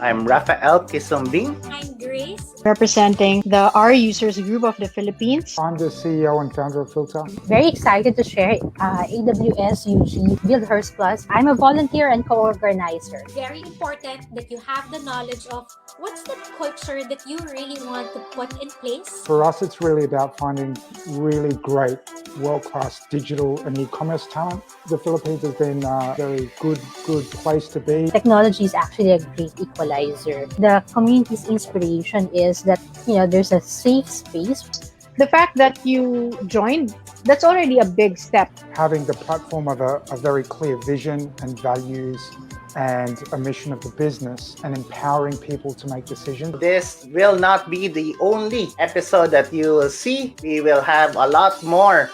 I'm Rafael Kisumbing. I'm Grace. Representing the R Users Group of the Philippines. I'm the CEO and founder of Filter. Very excited to share AWS UG Build Hers Plus. I'm a volunteer and co-organizer. Very important that you have the knowledge of what's the culture that you really want to put in place. For us, it's really about finding really great, world-class digital and e-commerce talent. The Philippines has been a very good place to be. Technology is actually a great equalizer. The community's inspiration is that, there's a safe space. The fact that you joined, that's already a big step. Having the platform of a very clear vision and values and a mission of the business and empowering people to make decisions. This will not be the only episode that you will see. We will have a lot more.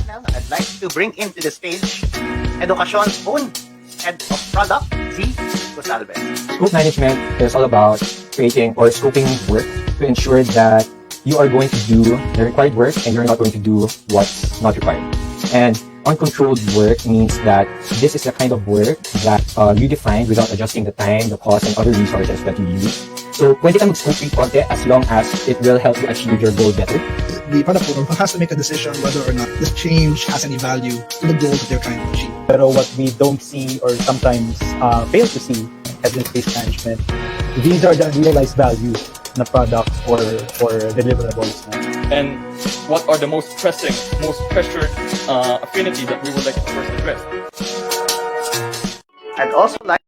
Now, I'd like to bring into the stage Educacion's own Head of Product, Z. Gosalves. Scope management is all about creating or scoping work to ensure that you are going to do the required work and you're not going to do what's not required. And uncontrolled work means that this is the kind of work that you define without adjusting the time, the cost, and other resources that you use. So, pwede ka mag-scope konti as long as it will help you achieve your goal better. The product owner has to make a decision whether or not this change has any value to the goal that they're trying to achieve. Pero what we don't see or sometimes fail to see evidence-based management, these are the realized values na products or deliverables. And what are the most pressing, most pressured affinity that we would like to first address? I'd also like.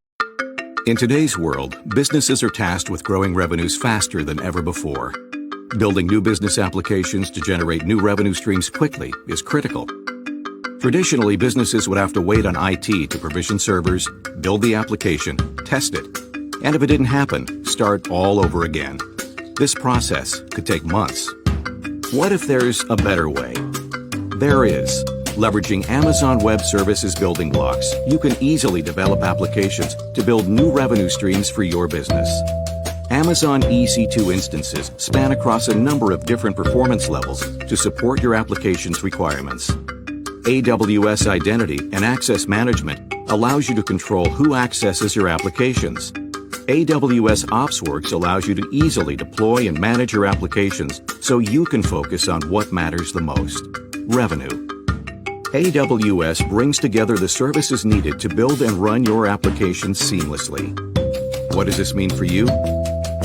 In today's world, businesses are tasked with growing revenues faster than ever before. Building new business applications to generate new revenue streams quickly is critical. Traditionally, businesses would have to wait on IT to provision servers, build the application, test it, and if it didn't happen, start all over again. This process could take months. What if there's a better way? There is. Leveraging Amazon Web Services building blocks, you can easily develop applications to build new revenue streams for your business. Amazon EC2 instances span across a number of different performance levels to support your application's requirements. AWS Identity and Access Management allows you to control who accesses your applications. AWS OpsWorks allows you to easily deploy and manage your applications so you can focus on what matters the most: revenue. AWS brings together the services needed to build and run your applications seamlessly. What does this mean for you?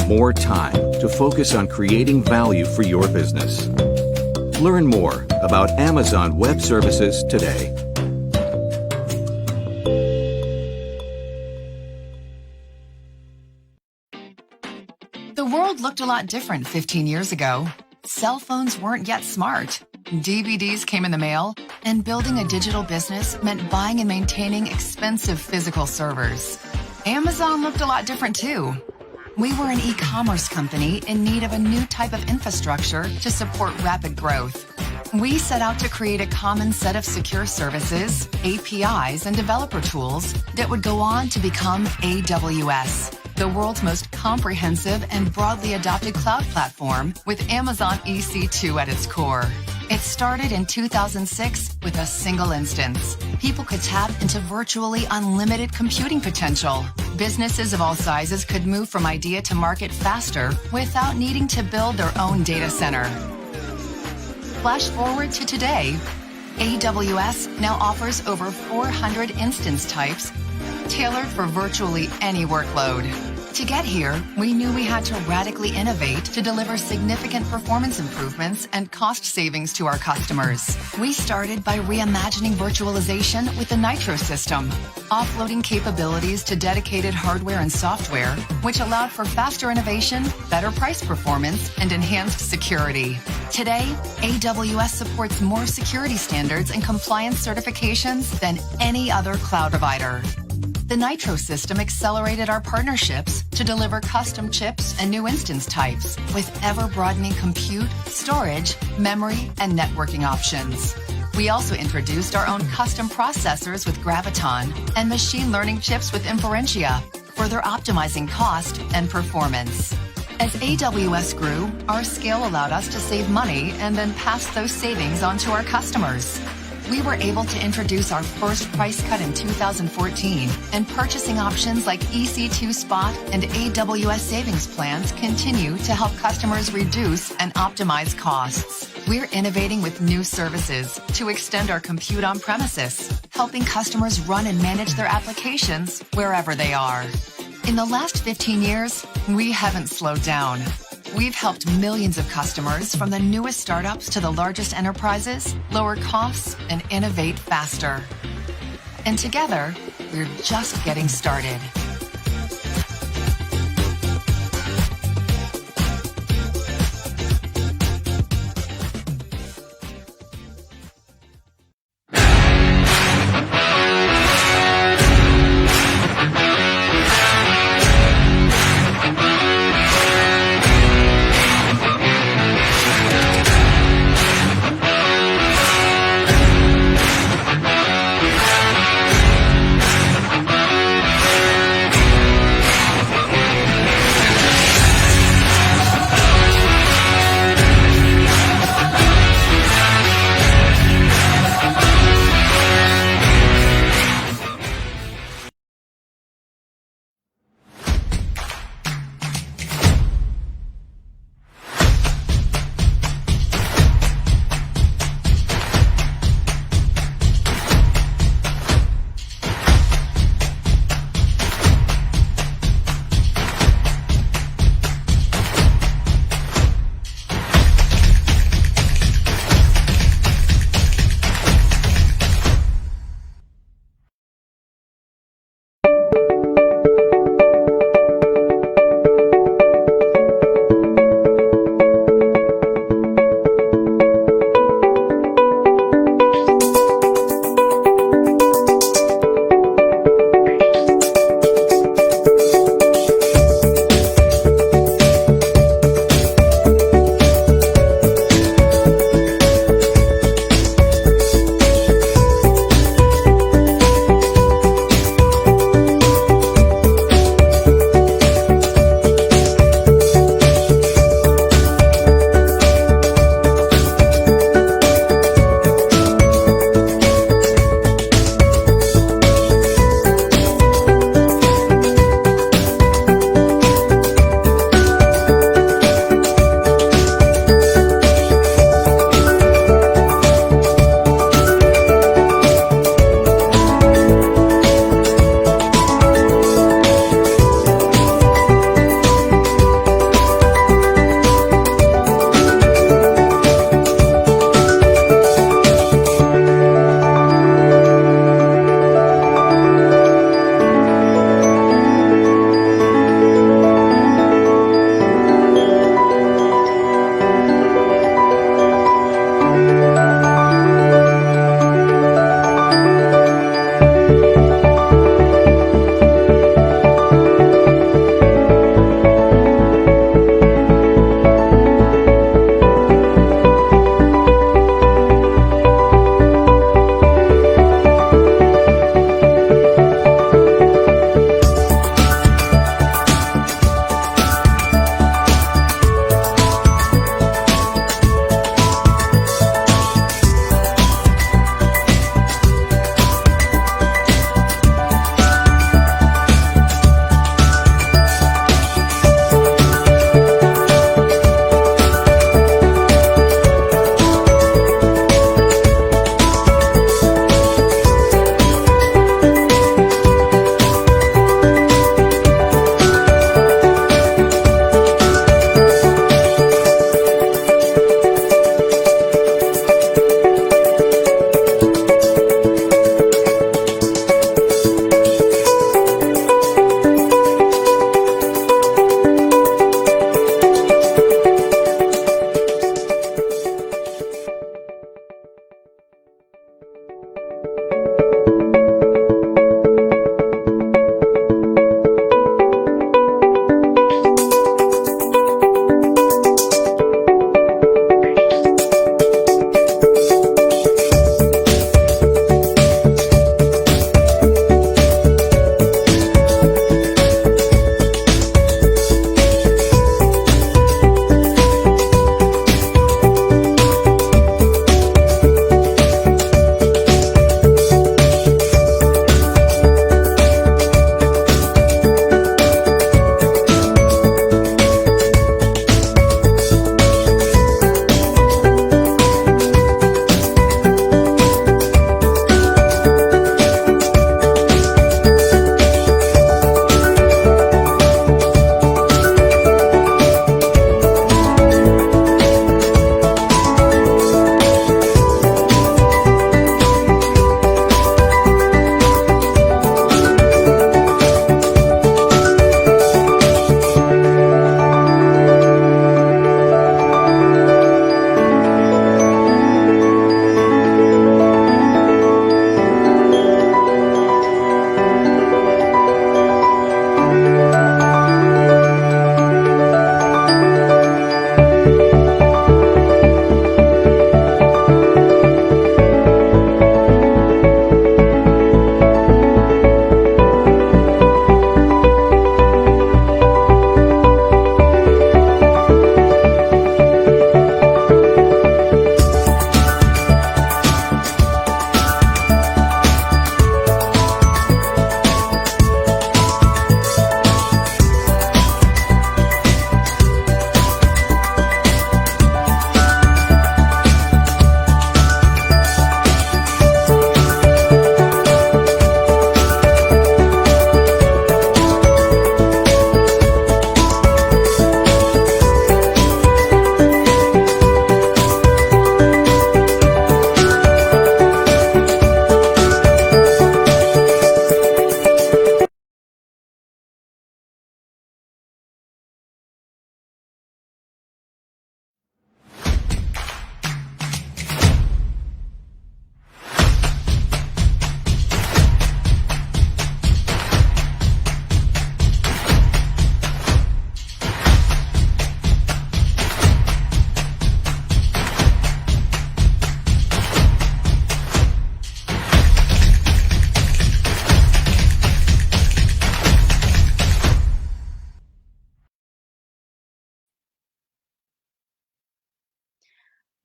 More time to focus on creating value for your business. Learn more about Amazon Web Services today. The world looked a lot different 15 years ago. Cell phones weren't yet smart. DVDs came in the mail, and building a digital business meant buying and maintaining expensive physical servers. Amazon looked a lot different too. We were an e-commerce company in need of a new type of infrastructure to support rapid growth. We set out to create a common set of secure services, APIs, and developer tools that would go on to become AWS, the world's most comprehensive and broadly adopted cloud platform with Amazon EC2 at its core. It started in 2006 with a single instance. People could tap into virtually unlimited computing potential. Businesses of all sizes could move from idea to market faster without needing to build their own data center. Flash forward to today, AWS now offers over 400 instance types tailored for virtually any workload. To get here, we knew we had to radically innovate to deliver significant performance improvements and cost savings to our customers. We started by reimagining virtualization with the Nitro system, offloading capabilities to dedicated hardware and software, which allowed for faster innovation, better price performance, and enhanced security. Today, AWS supports more security standards and compliance certifications than any other cloud provider. The Nitro system accelerated our partnerships to deliver custom chips and new instance types with ever-broadening compute, storage, memory, and networking options. We also introduced our own custom processors with Graviton and machine learning chips with Inferentia, further optimizing cost and performance. As AWS grew, our scale allowed us to save money and then pass those savings on to our customers. we were able to introduce our first price cut in 2014, and purchasing options like EC2 Spot and AWS savings plans continue to help customers reduce and optimize costs. We're innovating with new services to extend our compute on premises, helping customers run and manage their applications wherever they are. In the last 15 years, we haven't slowed down. We've helped millions of customers, from the newest startups to the largest enterprises, lower costs and innovate faster. And together, we're just getting started.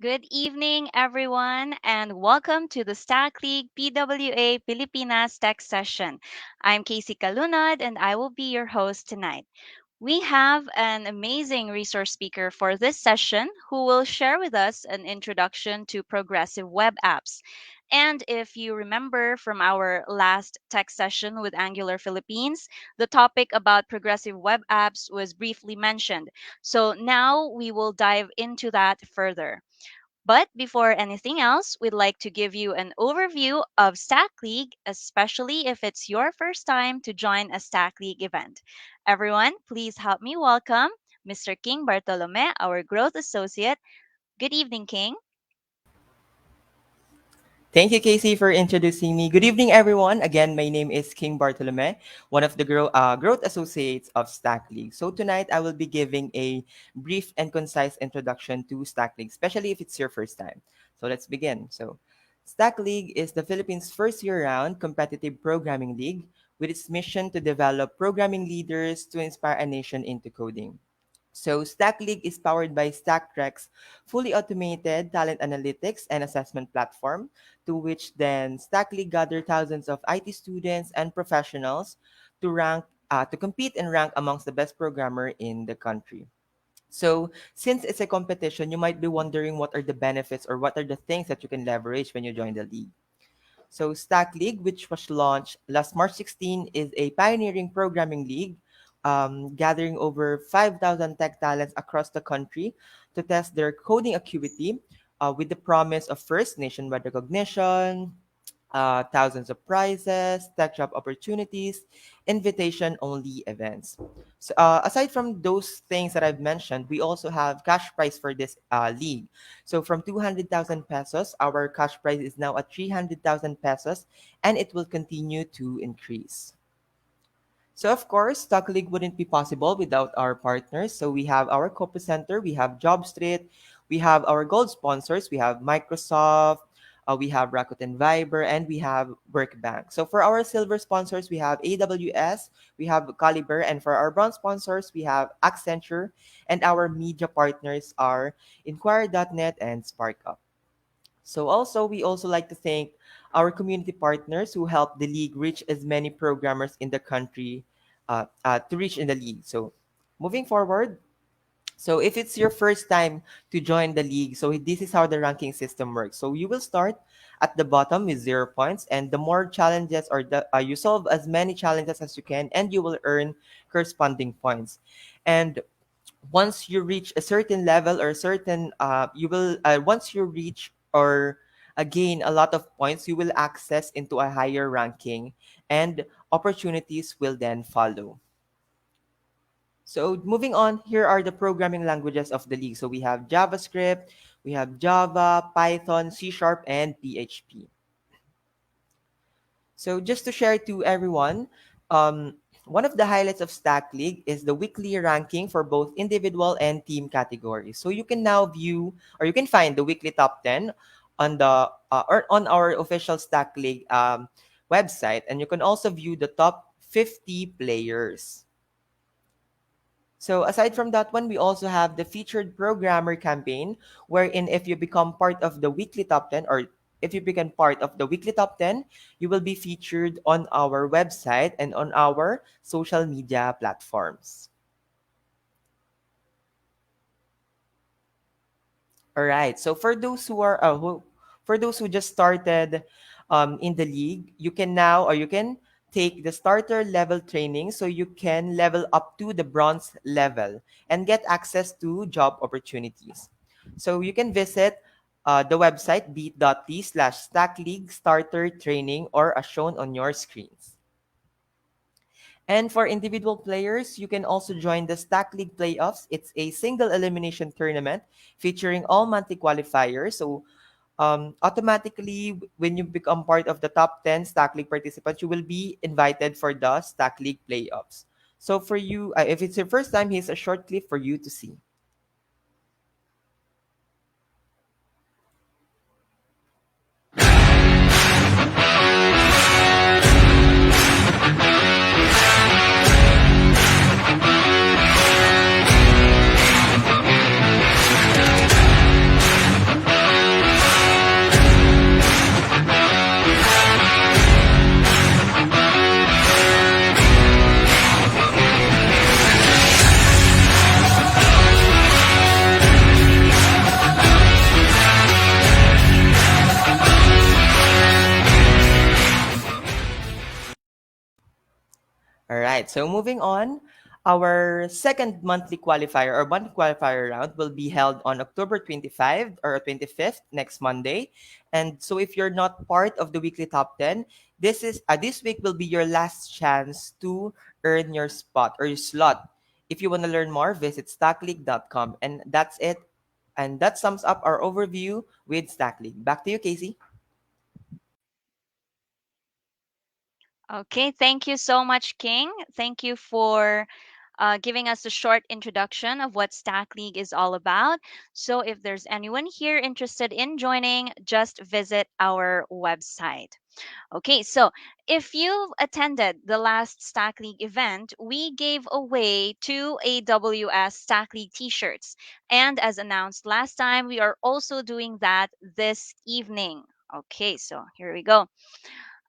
Good evening, everyone, and welcome to the StackLeague PWA Pilipinas Tech Session. I'm Casey Kalunad, and I will be your host tonight. We have an amazing resource speaker for this session who will share with us an introduction to progressive web apps. And if you remember from our last tech session with Angular Philippines, the topic about progressive web apps was briefly mentioned. So now we will dive into that further. But before anything else, we'd like to give you an overview of Stack League, especially if it's your first time to join a Stack League event. Everyone, please help me welcome Mr. King Bartolome, our growth associate. Good evening, King. Thank you, Casey, for introducing me. Good evening, everyone. Again, my name is King Bartolome, one of the growth associates of Stack League. So tonight, I will be giving a brief and concise introduction to Stack League, especially if it's your first time. So let's begin. So Stack League is the Philippines' first year-round competitive programming league with its mission to develop programming leaders to inspire a nation into coding. So StackLeague is powered by StackTrek's fully automated talent analytics and assessment platform, to which then StackLeague gather thousands of IT students and professionals to compete and rank amongst the best programmer in the country. So since it's a competition, you might be wondering what are the benefits or what are the things that you can leverage when you join the league. So Stack League, which was launched last March 16, is a pioneering programming league gathering over 5,000 tech talents across the country to test their coding acuity with the promise of first nationwide recognition, thousands of prizes, tech job opportunities, invitation only events. So, aside from those things that I've mentioned, we also have cash prize for this league. So, from 200,000 pesos, our cash prize is now at 300,000 pesos, and it will continue to increase. So of course, Stock League wouldn't be possible without our partners. So we have our Copa Center, we have JobStreet, we have our gold sponsors, we have Microsoft, we have Rakuten Viber, and we have Workbank. So for our silver sponsors, we have AWS, we have Caliber, and for our bronze sponsors, we have Accenture, and our media partners are Inquire.net and SparkUp. So also, we also like to thank our community partners who help the league reach as many programmers in the country to reach in the league. So moving forward, so if it's your first time to join the league, so this is how the ranking system works. So you will start at the bottom with 0 points, and the more challenges or you solve as many challenges as you can, and you will earn corresponding points. And once you reach a certain level or certain you will once you reach or gain a lot of points, you will access into a higher ranking and opportunities will then follow. So moving on, here are the programming languages of the league. So we have JavaScript, we have Java, Python, C Sharp, and PHP. So just to share to everyone, one of the highlights of Stack League is the weekly ranking for both individual and team categories. So you can now view or you can find the weekly top 10 on the or on our official Stack League website, and you can also view the top 50 players. So aside from that one, we also have the featured programmer campaign, wherein if you become part of the weekly top 10 or if you become part of the weekly top 10, you will be featured on our website and on our social media platforms. All right. So for those who are for those who just started in the league, you can now or you can take the starter level training so you can level up to the bronze level and get access to job opportunities. So you can visit the website bit.ly/stackleague starter training or as shown on your screens. And for individual players, you can also join the Stack League Playoffs. It's a single elimination tournament featuring all monthly qualifiers. So automatically, when you become part of the top 10 Stack League participants, you will be invited for the Stack League Playoffs. So for you, if it's your first time, here's a short clip for you to see. All right. So moving on, our second monthly qualifier or monthly qualifier round will be held on October 25 or 25th next Monday. And so if you're not part of the weekly top 10, this week will be your last chance to earn your spot or your slot. If you want to learn more, visit stackleague.com. And that's it. And that sums up our overview with StackLeague. Back to you, Casey. Okay, thank you so much, King. Thank you for giving us a short introduction of what Stack League is all about. So, if there's anyone here interested in joining, just visit our website. Okay, so if you've attended the last Stack League event, we gave away two AWS Stack League t shirts. And as announced last time, we are also doing that this evening. Okay, so here we go.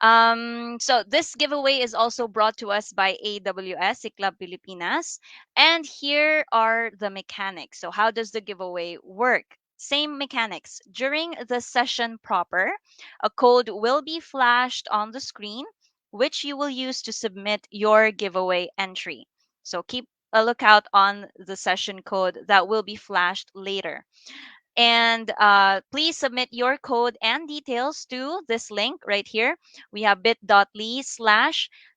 So this giveaway is also brought to us by AWS, Club Pilipinas. And here are the mechanics. So how does the giveaway work? Same mechanics. During the session proper, a code will be flashed on the screen, which you will use to submit your giveaway entry. So keep a lookout on the session code that will be flashed later. And please submit your code and details to this link right here. We have bit.ly/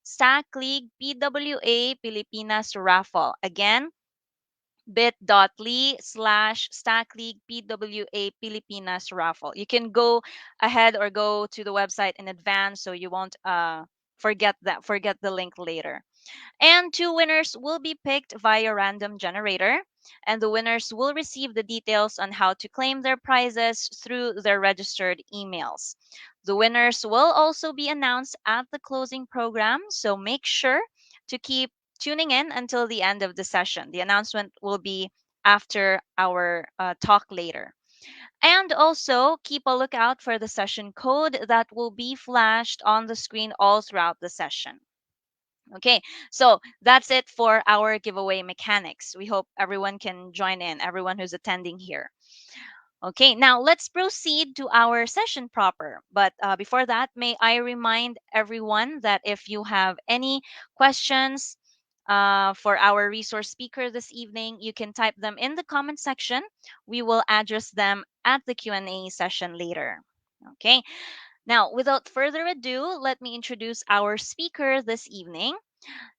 StackLeague PWA Pilipinas raffle. Again, bit.ly/ StackLeague PWA Pilipinas raffle. You can go ahead or go to the website in advance so you won't forget the link later. And two winners will be picked via random generator, and the winners will receive the details on how to claim their prizes through their registered emails. The winners will also be announced at the closing program, so make sure to keep tuning in until the end of the session. The announcement will be after our talk later. And also keep a lookout for the session code that will be flashed on the screen all throughout the session. Okay, so that's it for our giveaway mechanics. We hope everyone can join in, everyone who's attending here. Okay, now let's proceed to our session proper. But before that, may I remind everyone that if you have any questions for our resource speaker this evening, you can type them in the comment section. We will address them at the Q&A session later. Okay, now without further ado, let me introduce our speaker this evening.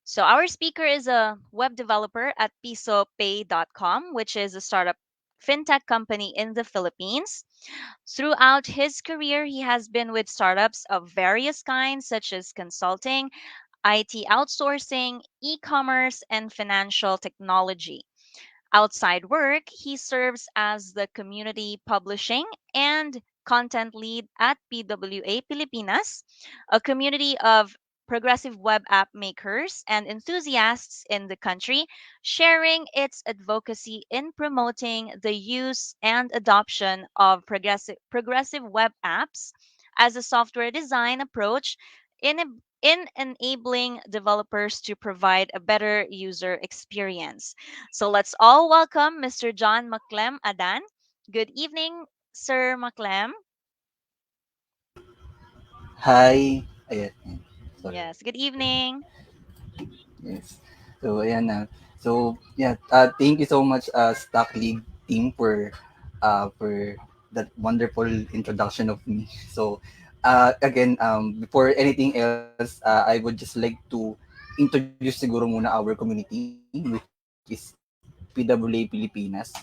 So our speaker is a web developer at pisopay.com, which is a startup fintech company in the Philippines. Throughout his career, he has been with startups of various kinds, such as consulting, IT outsourcing, e-commerce, and financial technology. Outside work, he serves as the community publishing and content lead at PWA Pilipinas, a community of progressive web app makers and enthusiasts in the country, sharing its advocacy in promoting the use and adoption of progressive web apps as a software design approach in enabling developers to provide a better user experience. So let's all welcome Mr. John Mclem Adan. Good evening, Sir Mclem. Hi. Ayan. Sorry. Yes, good evening. Yes. So, ayan na. So, yeah. Thank you so much, Stock League team, for that wonderful introduction of me. So, again, before anything else, I would just like to introduce siguro muna our community, which is PWA Pilipinas.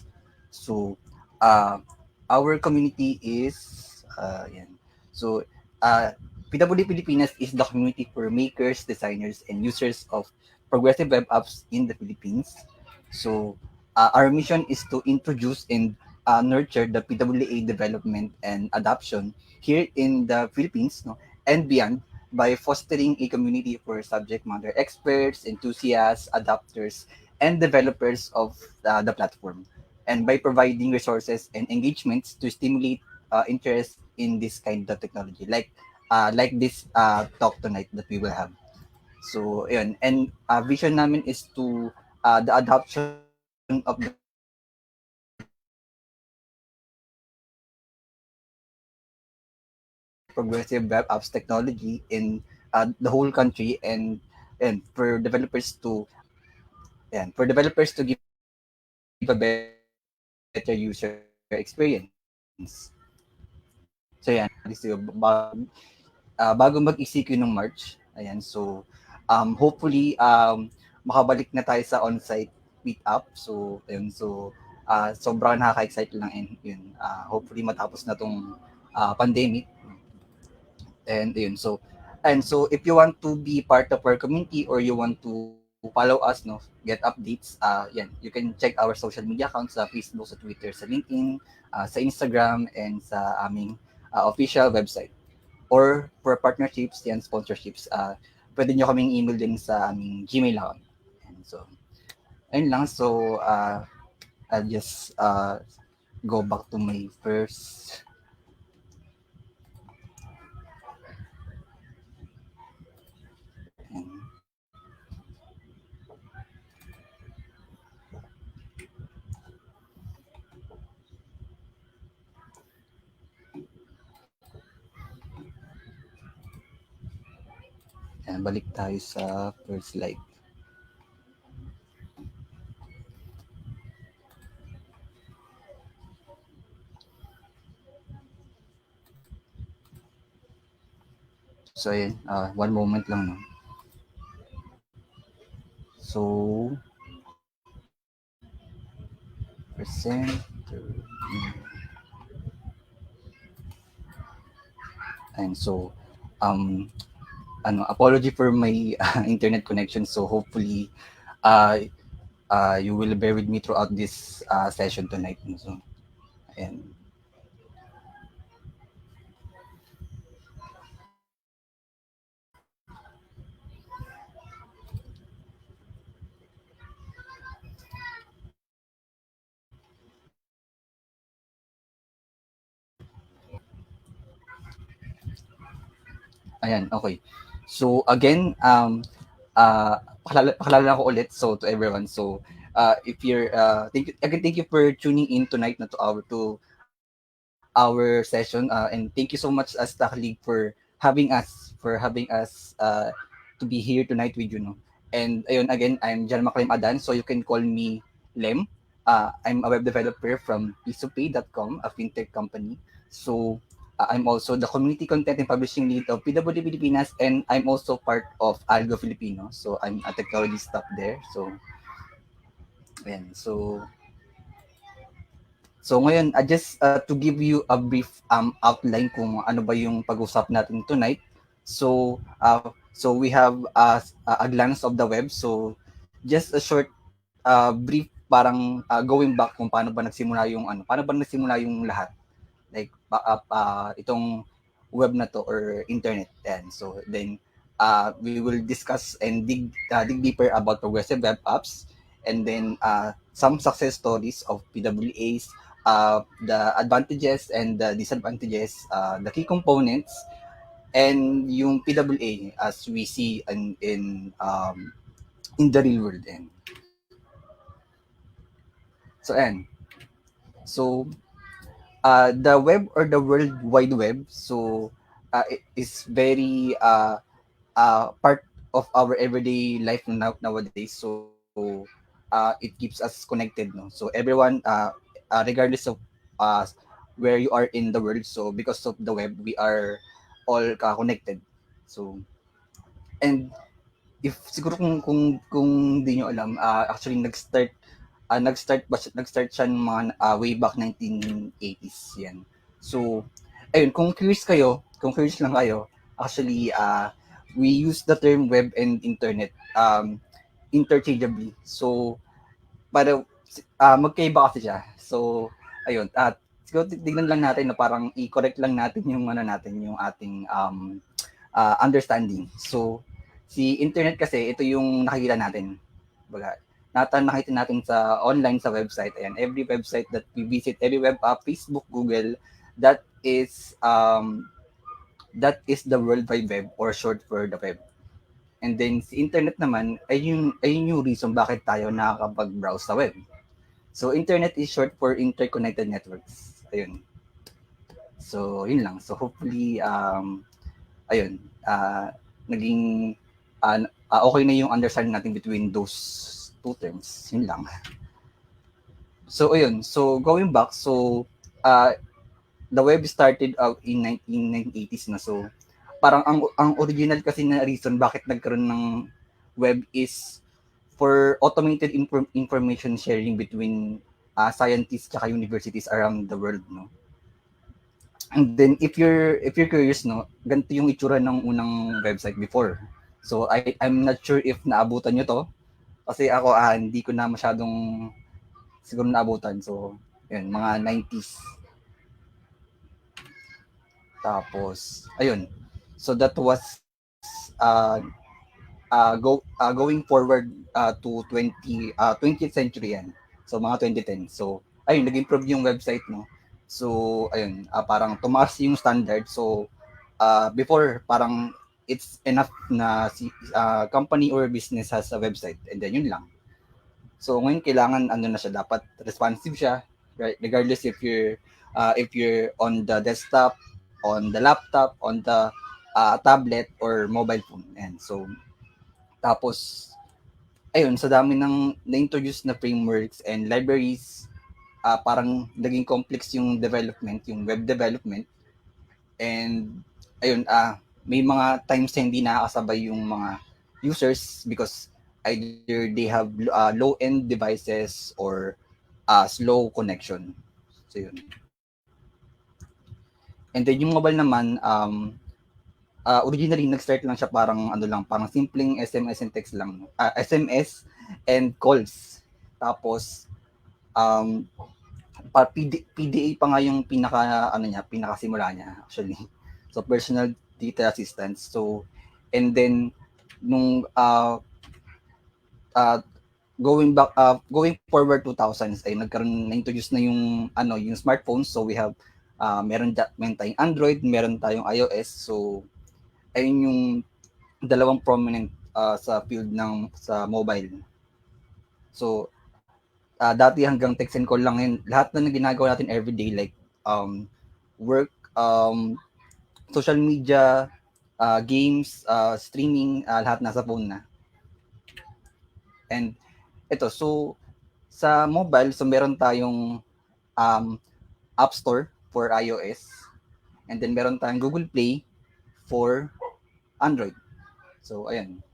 So, uh, our community yan. So, PWA Pilipinas is the community for makers, designers, and users of progressive web apps in the Philippines. So, our mission is to introduce and nurture the PWA development and adoption here in the Philippines, no, and beyond by fostering a community for subject matter experts, enthusiasts, adopters, and developers of the platform, and by providing resources and engagements to stimulate interest in this kind of technology, like this talk tonight that we will have. So, yun. And vision namin is to the adoption of the progressive web apps technology in the whole country, and and for developers to give a better user experience. So yan, bago mag-ECQ nung March. Ayan, so hopefully makabalik na tayo sa on-site meet-up. So ayun, so sobrang nakaka-excite lang, and yun, hopefully matapos na tong pandemic. And ayun, so if you want to be part of our community or you want to follow us, no, get updates, yan, you can check our social media accounts sa Facebook, sa Twitter, sa LinkedIn, sa Instagram, and sa aming official website. Or for partnerships and sponsorships, pwede nyo kaming email din sa aming Gmail account. And so, ayun lang. So, I'll just go back to my first. Ayan, balik tayo sa first slide. So, ayan, one moment lang, no? So, percent, and so, apology for my internet connection. So hopefully, you will bear with me throughout this session tonight. So, and ayan, okay. So again, pakilala ko ulit, so to everyone. So if you're thank you for tuning in tonight na to our session, and thank you so much as StackLeague for having us to be here tonight with you, no. And ayun, again, I'm Mclem Adan, so you can call me Lem. I'm a web developer from pisopay.com, a fintech company. So I'm also the community content and publishing lead of PWD Pilipinas, and I'm also part of Algo Filipino. So I'm a technology staff there. So ayan, so ngayon, just to give you a brief outline kung ano ba yung pag-usap natin tonight. So we have a glance of the web. So just a short brief, parang going back kung paano ba nagsimula yung lahat. Like itong web na to or internet. And so then we will discuss and dig deeper about progressive web apps, and then some success stories of PWAs, the advantages and the disadvantages, the key components, and yung PWA as we see in the real world. And so the web or the World Wide Web, so it is very part of our everyday life nowadays. So it keeps us connected, no. So everyone, regardless of where you are in the world, so because of the web, we are all connected. So, and if siguro kung di nyo alam, actually nag-start siya ng mga way back 1980s yan. So ayun, kung curious lang kayo, actually we use the term web and internet interchangeably. So para magkaiba kasi siya. So ayun, siguro tignan lang natin na parang i-correct lang natin yung yung ating understanding. So si internet kasi, ito yung nakikita natin. Baga, nakita natin sa online, sa website. Ayan, every website that we visit, every web app, Facebook, Google, that is the World Wide Web, or short for the web. And then si internet naman ay yung reason bakit tayo nakakapag-browse sa web. So internet is short for interconnected networks. Ayun. So yun lang. So hopefully ayun, naging okay na yung understanding natin between those two terms. Yun lang. So, ayun. So, going back, so, the web started out in 1980s na. So, parang ang original kasi na reason bakit nagkaroon ng web is for automated information sharing between scientists at universities around the world, no? And then if you're curious, no, ganito yung itsura ng unang website before. So I'm not sure if naabutan nyo to kasi ako hindi ko na masyadong siguro naabutan. So yun, mga 90s. Tapos ayun. So that was going forward to 20th century yan. So mga 2010. So ayun, nag-improve yung website, no. So ayun, parang tumaas yung standard. So before parang it's enough na si company or business has a website and then yun lang. So ngayon kailangan ano na siya, dapat responsive siya, right? Regardless if you're on the desktop, on the laptop, on the tablet or mobile phone. And so tapos ayun, sa dami ng na-introduce na frameworks and libraries, parang naging complex yung development, yung web development. And ayun, may mga times na hindi nakakasabay yung mga users because either they have low-end devices or slow connection. So yun. And then yung mobile naman, originally nag-start lang siya parang parang simpleng SMS and text lang, SMS and calls. Tapos PDA pa nga yung pinakasimula niya actually. So personal data assistance. So and then nung going forward 2000s ay na-introduce na yung yung smartphones. So we have meron tayong Android, meron tayong iOS. So ayun yung dalawang prominent sa field sa mobile. So dati hanggang text and call lang yun. Lahat na ginagawa natin everyday like work, social media, games, streaming, lahat nasa phone na. And ito, so sa mobile, so meron tayong App Store for iOS and then meron tayong Google Play for Android. So ayan.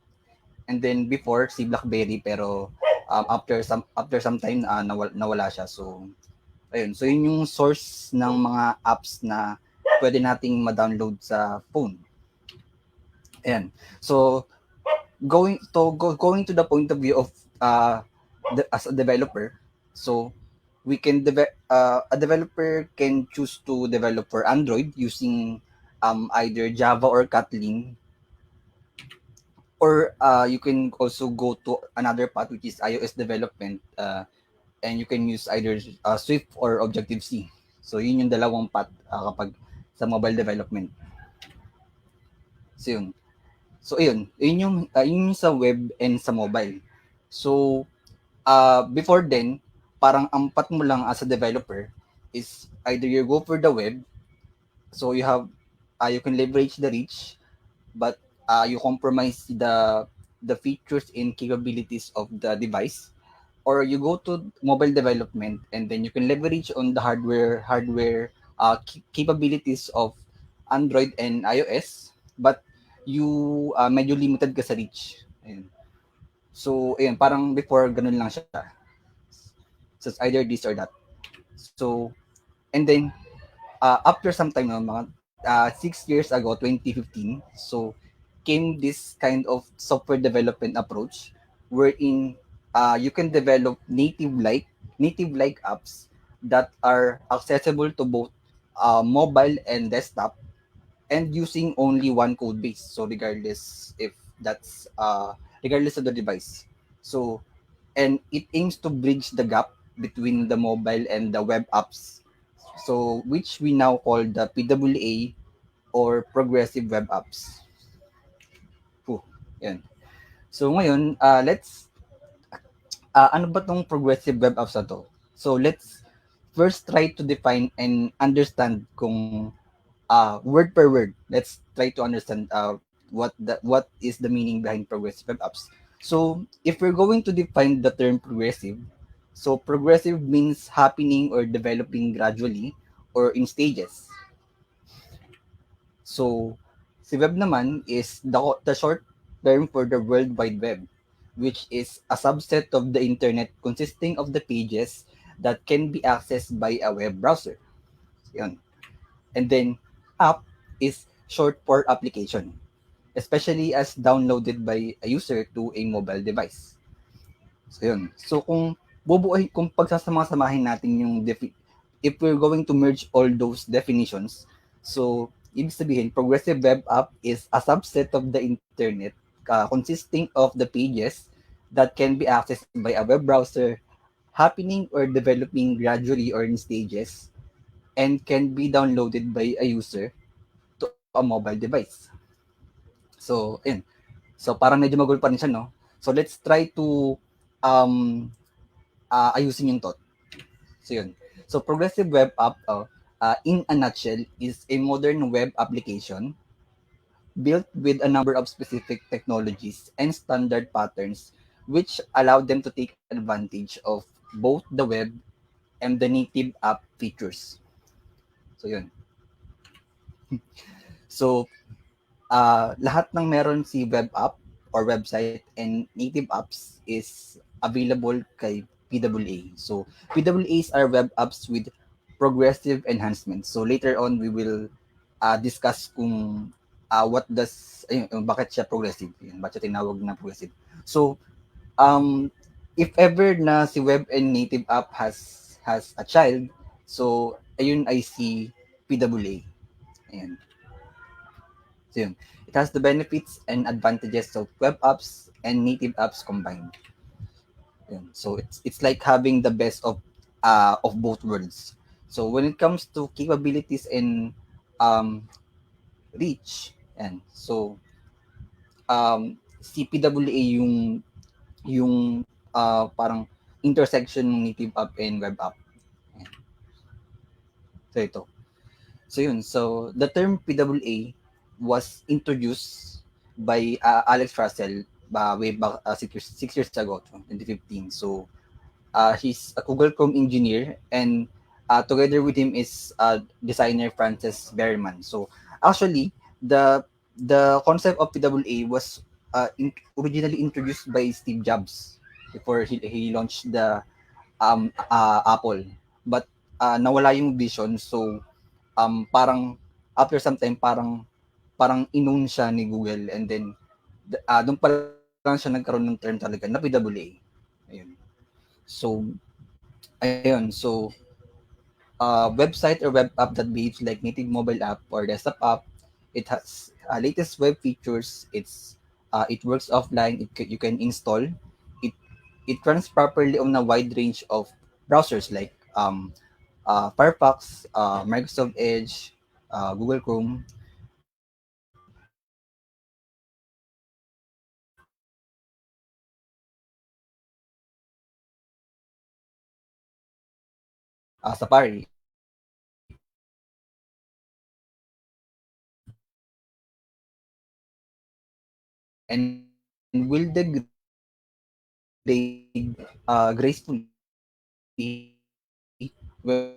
And then before si BlackBerry pero after some time nawala siya. So ayun. So yun yung source ng mga apps na pwede nating ma-download sa phone. Ayan. So going to the point of view of as a developer, so we can a developer can choose to develop for Android using either Java or Kotlin, or you can also go to another path which is iOS development, and you can use either Swift or Objective-C. So yun yung dalawang path kapag sa mobile development. So yun. So yun yung sa web and sa mobile. So before then, parang ang path mo lang as a developer is either you go for the web, so you have you can leverage the reach, but you compromise the features and capabilities of the device, or you go to mobile development and then you can leverage on the hardware capabilities of Android and iOS, but you medyo limited ka sa reach. Ayun. So ayun, parang before ganun lang siya. So it's either this or that. So and then after some time, mga 6 years ago, 2015, so came this kind of software development approach wherein you can develop native like apps that are accessible to both mobile and desktop, and using only one code base. So regardless if that's regardless of the device. So and it aims to bridge the gap between the mobile and the web apps. So which we now call the PWA or progressive web apps. Yan. So ngayon, let's ano ba tong progressive web apps na to? So let's first try to define and understand kung word per word. Let's try to understand what is the meaning behind progressive web apps. So if we're going to define the term progressive, so progressive means happening or developing gradually or in stages. So si web naman is the short term for the World Wide Web, which is a subset of the internet consisting of the pages that can be accessed by a web browser. Yun. And then app is short for application, especially as downloaded by a user to a mobile device. So yun. So kung pagsasama-samahin natin yung if we're going to merge all those definitions, so ibig sabihin, progressive web app is a subset of the internet consisting of the pages that can be accessed by a web browser, happening or developing gradually or in stages, and can be downloaded by a user to a mobile device. So, yun. So, parang medyo magulo pa rin siya, no? So, let's try to um, ayusin yung thought. So, yun. So, progressive web app, in a nutshell, is a modern web application built with a number of specific technologies and standard patterns which allow them to take advantage of both the web and the native app features. So, yun. So, lahat ng meron si web app or website and native apps is available kay PWA. So, PWAs are web apps with progressive enhancements. So, later on, we will discuss kung what does, bakit siya progressive. Yun, bakit siya tinawag na progressive. So, if ever na si web and native app has a child, so, ayun ay si PWA. Ayan. So, yun. It has the benefits and advantages of web apps and native apps combined. Yun. So it's like having the best of both worlds. So when it comes to capabilities and um, reach, and so CPWA yung parang intersection ng native app and web app. Ayan. So ito. So yun. So the term PWA was introduced by Alex Russell way back 6 years ago, 2015. So he's a Google Chrome engineer, and together with him is designer Frances Berryman. So actually, the concept of PWA was originally introduced by Steve Jobs before he launched the Apple. But nawala yung vision, so parang after some time parang inown siya ni Google, and then doon pa lang siya nagkaroon ng term talaga na PWA. Ayun. So ayun, so website or web app that behaves like native mobile app or desktop app. It has latest web features. It works offline. You can install it. It runs properly on a wide range of browsers like Firefox, Microsoft Edge, Google Chrome, Safari, and will degrade gracefully when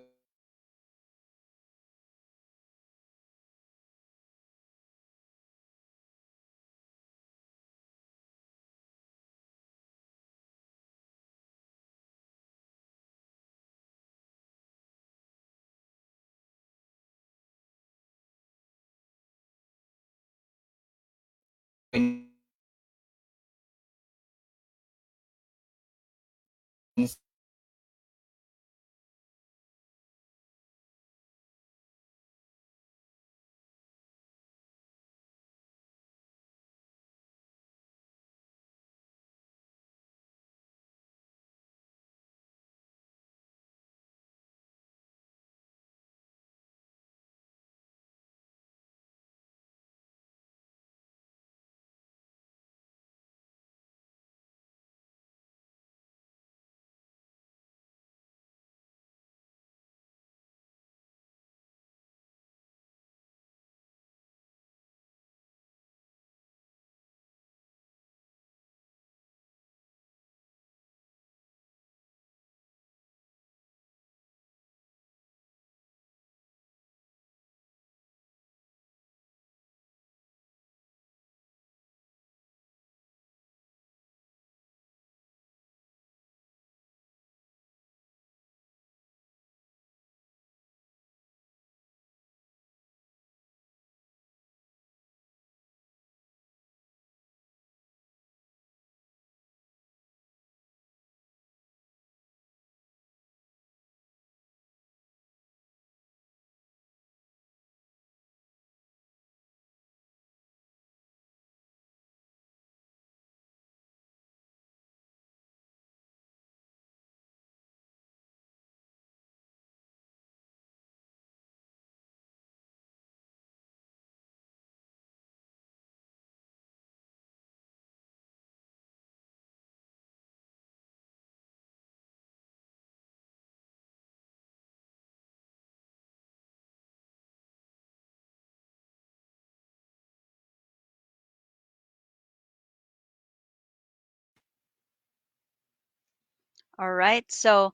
All right. So,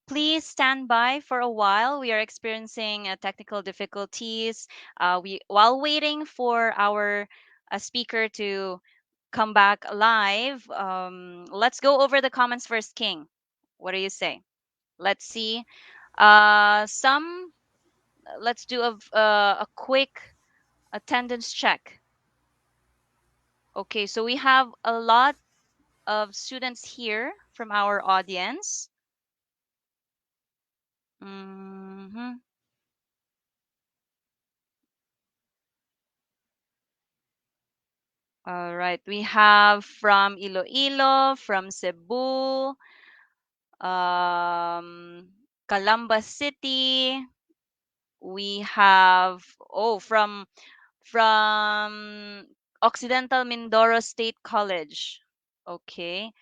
please stand by for a while. We are experiencing technical difficulties. We while waiting for our speaker to come back live. Let's go over the comments first, King. What do you say? Let's see. Some. Let's do a quick attendance check. Okay, so we have a lot of students here from our audience. Mhm. All right, we have from Iloilo, from Cebu, Calamba City. We have from Occidental Mindoro State College. Okay,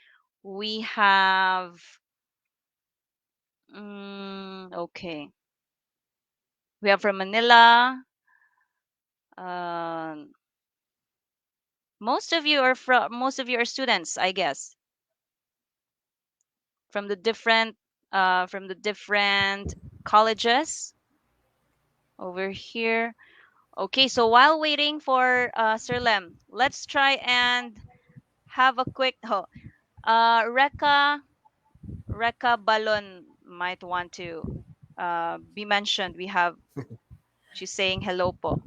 we have okay. We have from Manila. Um, most of you are students, I guess, from the different colleges over here. Okay, so while waiting for Sir Lem, let's try and have a quick Reka Balon might want to be mentioned. She's saying hello po.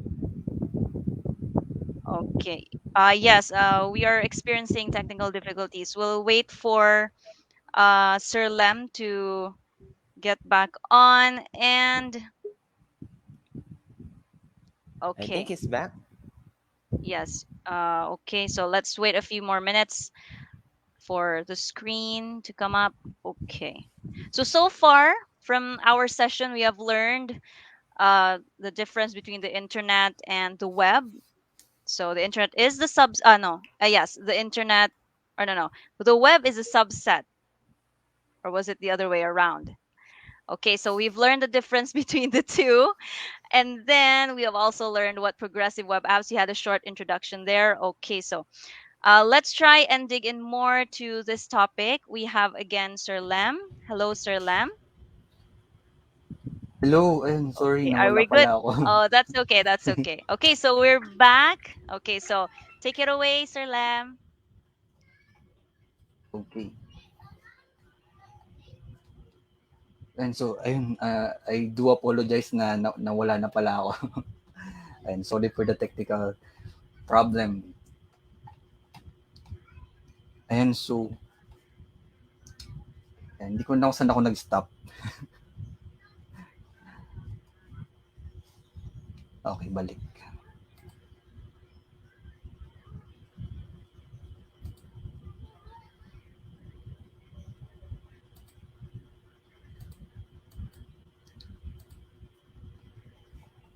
Okay. Yes, we are experiencing technical difficulties. We'll wait for Sir Lem to get back on and I think okay. he's back. Yes. Okay, so let's wait a few more minutes for the screen to come up. Okay. So far from our session, we have learned the difference between the internet and the web. So the internet is the subs. No. Yes, the internet. Or no. The web is a subset, or was it the other way around? Okay, so we've learned the difference between the two. And then we have also learned what progressive web apps. You had a short introduction there. Okay, so let's try and dig in more to this topic. We have again Sir Lem. Hello, Sir Lem. Hello, ayun, sorry, Okay, are nawala we good? pala ako. Oh, that's okay. That's okay. Okay, so we're back. Okay, so take it away, Sir Lem. Okay. And so, ayun, I do apologize na nawala na pala ako. And sorry for the technical problem. Ayan, so, ayan, hindi ko na saan ako nag-stop. Okay, balik.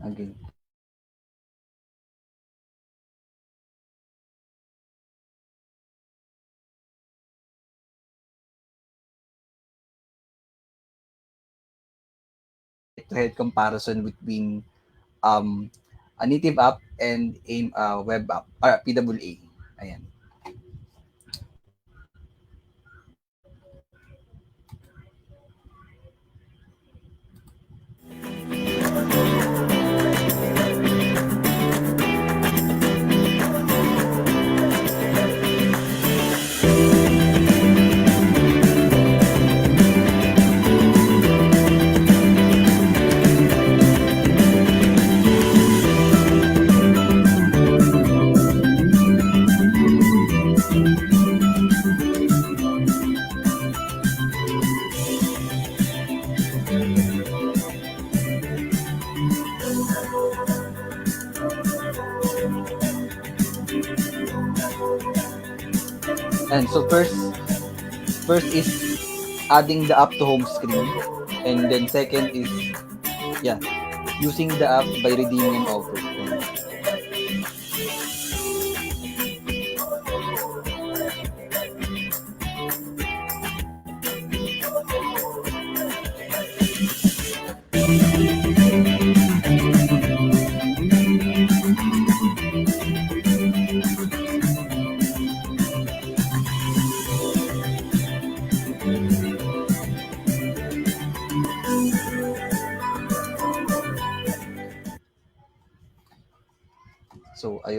Again. Head-to-head comparison between a native app and a web app, or PWA. Ayan. And so first is adding the app to home screen, and then second is using the app by redeeming an offer.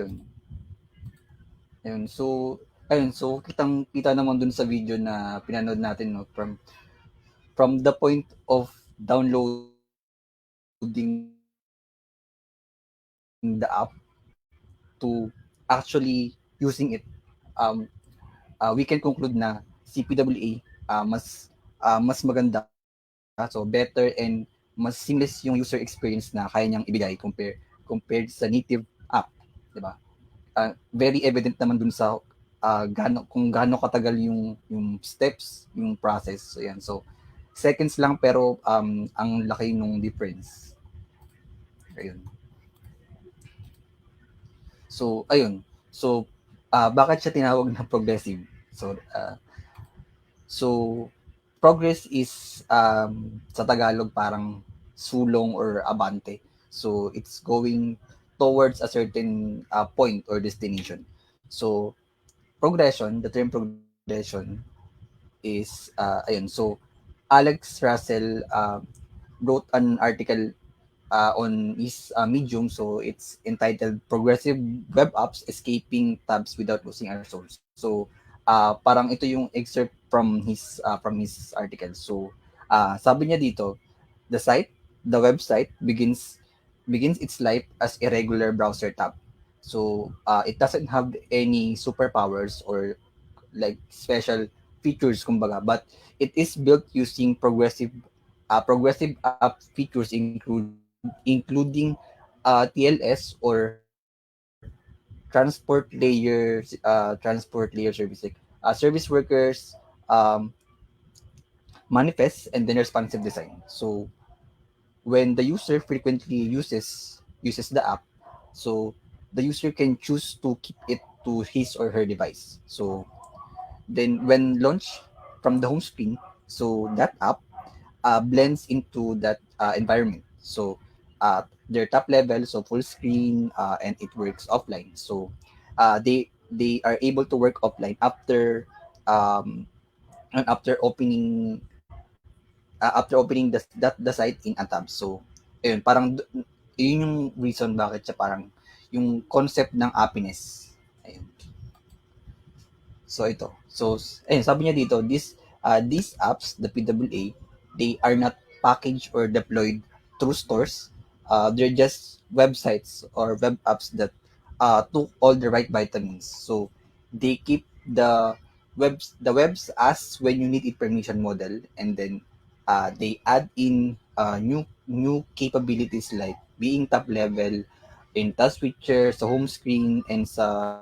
ayun. Ayun, so kitang-kita naman dun sa video na pinanood natin, no, from the point of downloading the app to actually using it, um, we can conclude na si PWA mas maganda, so better and mas seamless yung user experience na kaya niyang ibigay compared sa native app, 'di ba? Very evident naman dun sa kung gaano katagal yung steps, yung process. So yan. So seconds lang pero ang laki nung difference. Ayun. So ayun. So bakit siya tinawag na progressive? So progress is sa Tagalog parang sulong or abante. So it's going towards a certain point or destination. So progression, the term progression is ayun. So Alex Russell wrote an article on his Medium, so it's entitled "Progressive Web Apps Escaping Tabs Without Losing Our Souls." So parang ito yung excerpt from his article. So sabi niya dito, the website begins its life as a regular browser tab. So it doesn't have any superpowers or like special features kumbaga, but it is built using progressive app features including TLS or transport layer service, like service workers, manifests, and then responsive design. So when the user frequently uses the app, so the user can choose to keep it to his or her device. So then when launched from the home screen, so that app blends into that environment. So their top level, so full screen, and it works offline. So they are able to work offline um, after opening the site in a tab. So ayun, parang yun yung reason bakit siya parang yung concept ng happiness. Ayun. So ito. So ayun, sabi niya dito, these apps, the PWA, they are not packaged or deployed through stores. They're just websites or web apps that took all the right vitamins. So they keep the webs as when you need it permission model, and then they add in new capabilities like being top level in task switcher, sa home screen, and sa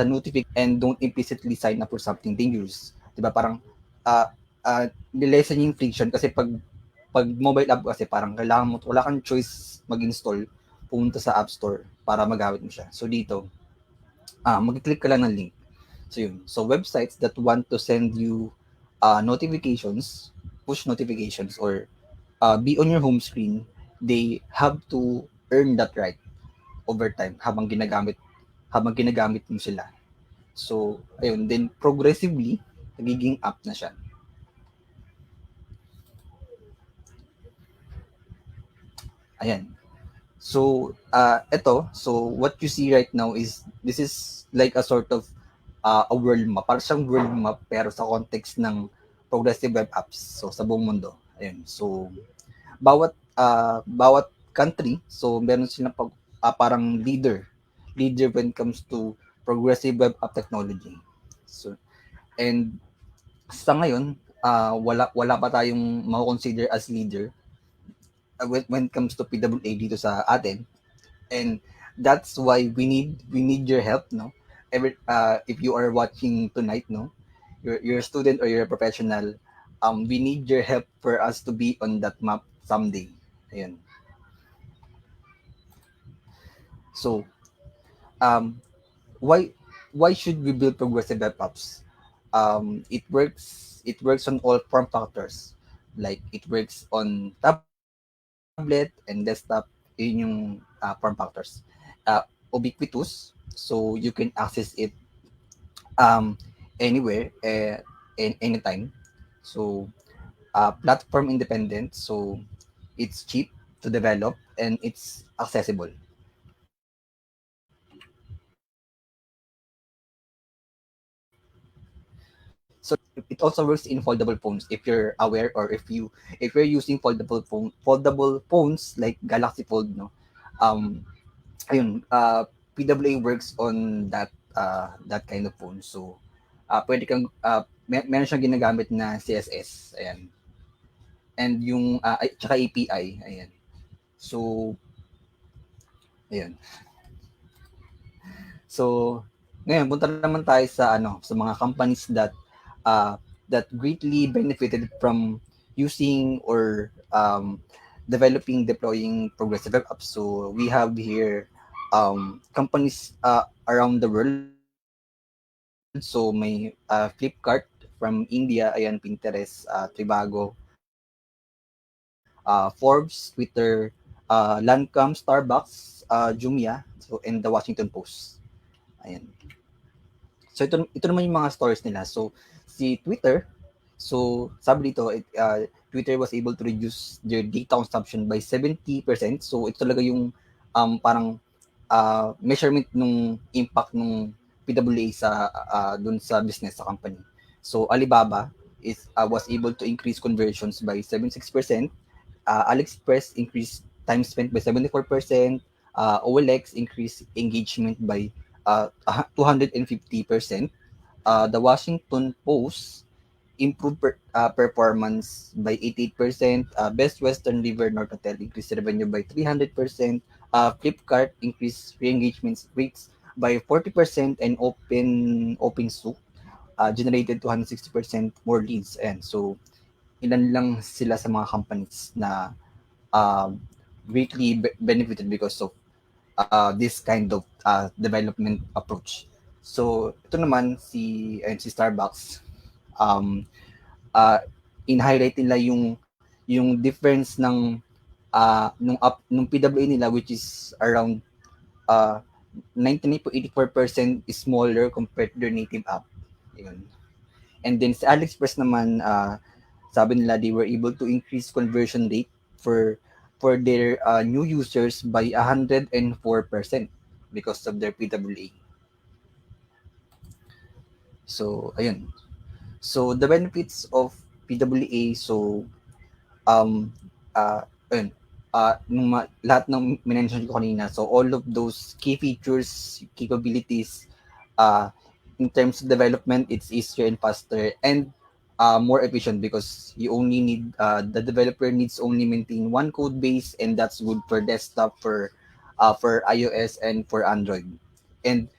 notification, and don't implicitly sign up for something dangerous. 'Di ba? Parang nilesen yung friction kasi pag mobile app kasi parang wala kang choice mag-install, pumunta sa App Store para magamit mo siya. So dito, mag-click ka lang ng link. So yun. So websites that want to send you notifications, push notifications, or be on your home screen, they have to earn that right over time habang ginagamit mo sila. So, ayun, then progressively, nagiging app na siya. Ayan. So, so what you see right now this is like a sort of a world map. Parang siyang world map pero sa context ng progressive web apps. So, sa buong mundo. Ayun. So, bawat country, so meron silang parang leader when it comes to progressive web app technology. So, and sa ngayon, wala pa tayong mako-consider as leader when it comes to PWA dito sa atin. And that's why we need your help, no? If you are watching tonight, no? You're a student or you're a professional, we need your help for us to be on that map someday. Ayun. So, why should we build progressive web apps? It works on all form factors. Like it works on tablet and desktop, yun yung form factors. Ubiquitous, so you can access it anywhere and anytime. So platform independent, so it's cheap to develop and it's accessible. So it also works in foldable phones if you're aware, or if you're using foldable phones like Galaxy Fold, no. Um ayun, PWA works on that kind of phone. So pwede kang meron siyang ginagamit na CSS, ayan. And yung tsaka API, ayan. So ayun. So ngayon punta naman tayo sa sa mga companies that greatly benefited from using or developing, deploying progressive web apps. So we have here companies around the world. So may Flipkart from India, ayan, Pinterest, Trivago, Forbes, Twitter, Lancome, Starbucks, Jumia, so and the Washington Post. Ayan. So ito naman yung mga stores nila. So si Twitter, so sabi dito, Twitter was able to reduce their data consumption by 70%. So ito talaga yung parang measurement nung impact nung PWA sa dun sa business, sa company. So Alibaba was able to increase conversions by 76%. AliExpress increased time spent by 74%. OLX increased engagement by 250%. The Washington Post improved performance by 88%. Best Western River North Hotel increased revenue by 300%. Flipkart increased re-engagement rates by 40%, and OpenSoup generated 260% more leads. And so ilan lang sila sa mga companies na greatly benefited because of this kind of development approach. So ito naman si Starbucks, in-highlight nila yung difference ng nung PWA nila, which is around 99.84% is smaller compared to their native app. Yun. And then sa AliExpress naman, sabi nila they were able to increase conversion rate for their new users by 104% because of their PWA. So ayun. So the benefits of PWA, so ayun, lahat ng minention ko kanina, so all of those key features, capabilities, in terms of development, it's easier and faster and more efficient because you only need the developer needs only maintain one code base, and that's good for desktop, for iOS and for Android. And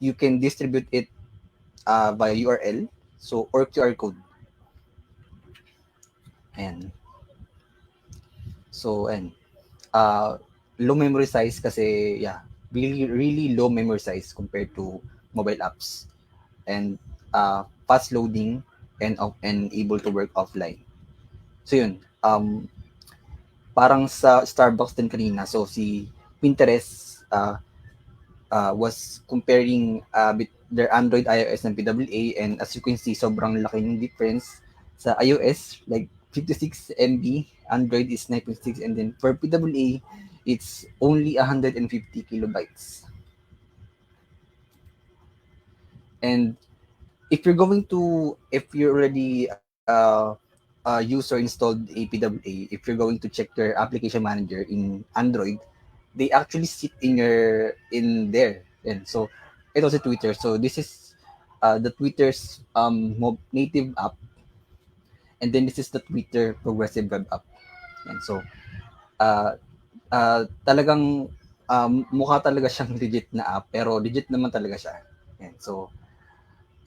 you can distribute it via URL, so or QR code. And so low memory size kasi, yeah, really low memory size compared to mobile apps, and fast loading and able to work offline. So yun, parang sa Starbucks din kanina, so si Pinterest was comparing their Android, iOS and PWA, and as you can see, sobrang laki ng difference. Sa iOS, like 56 MB, Android is 9.6, and then for PWA, it's only 150 kilobytes. And if you're already a user installed a PWA, if you're going to check your application manager in Android, they actually sit in there. And so it was a Twitter. So this is the Twitter's native app, and then this is the Twitter progressive web app. And so talagang mukha talaga siyang legit na app, pero legit naman talaga siya. And so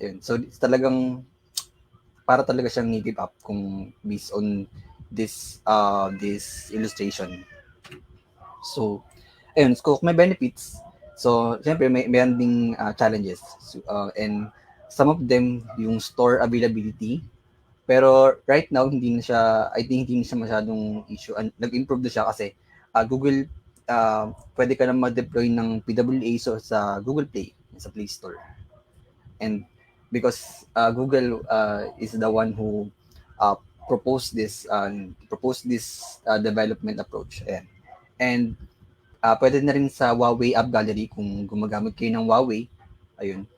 yun. So it's talagang para talaga siyang native app kung based on this illustration. So ayun, so may benefits. So siyempre meron ding challenges. So, and some of them yung store availability. Pero right now hindi na siya masyadong issue. Nag-improve na siya kasi Google, pwede ka na mag-deploy ng PWA sa Google Play, sa Play Store. And because Google is the one who propose this development approach. Ayan. And pwede na rin sa Huawei App Gallery kung gumagamit kayo ng Huawei. Ayun.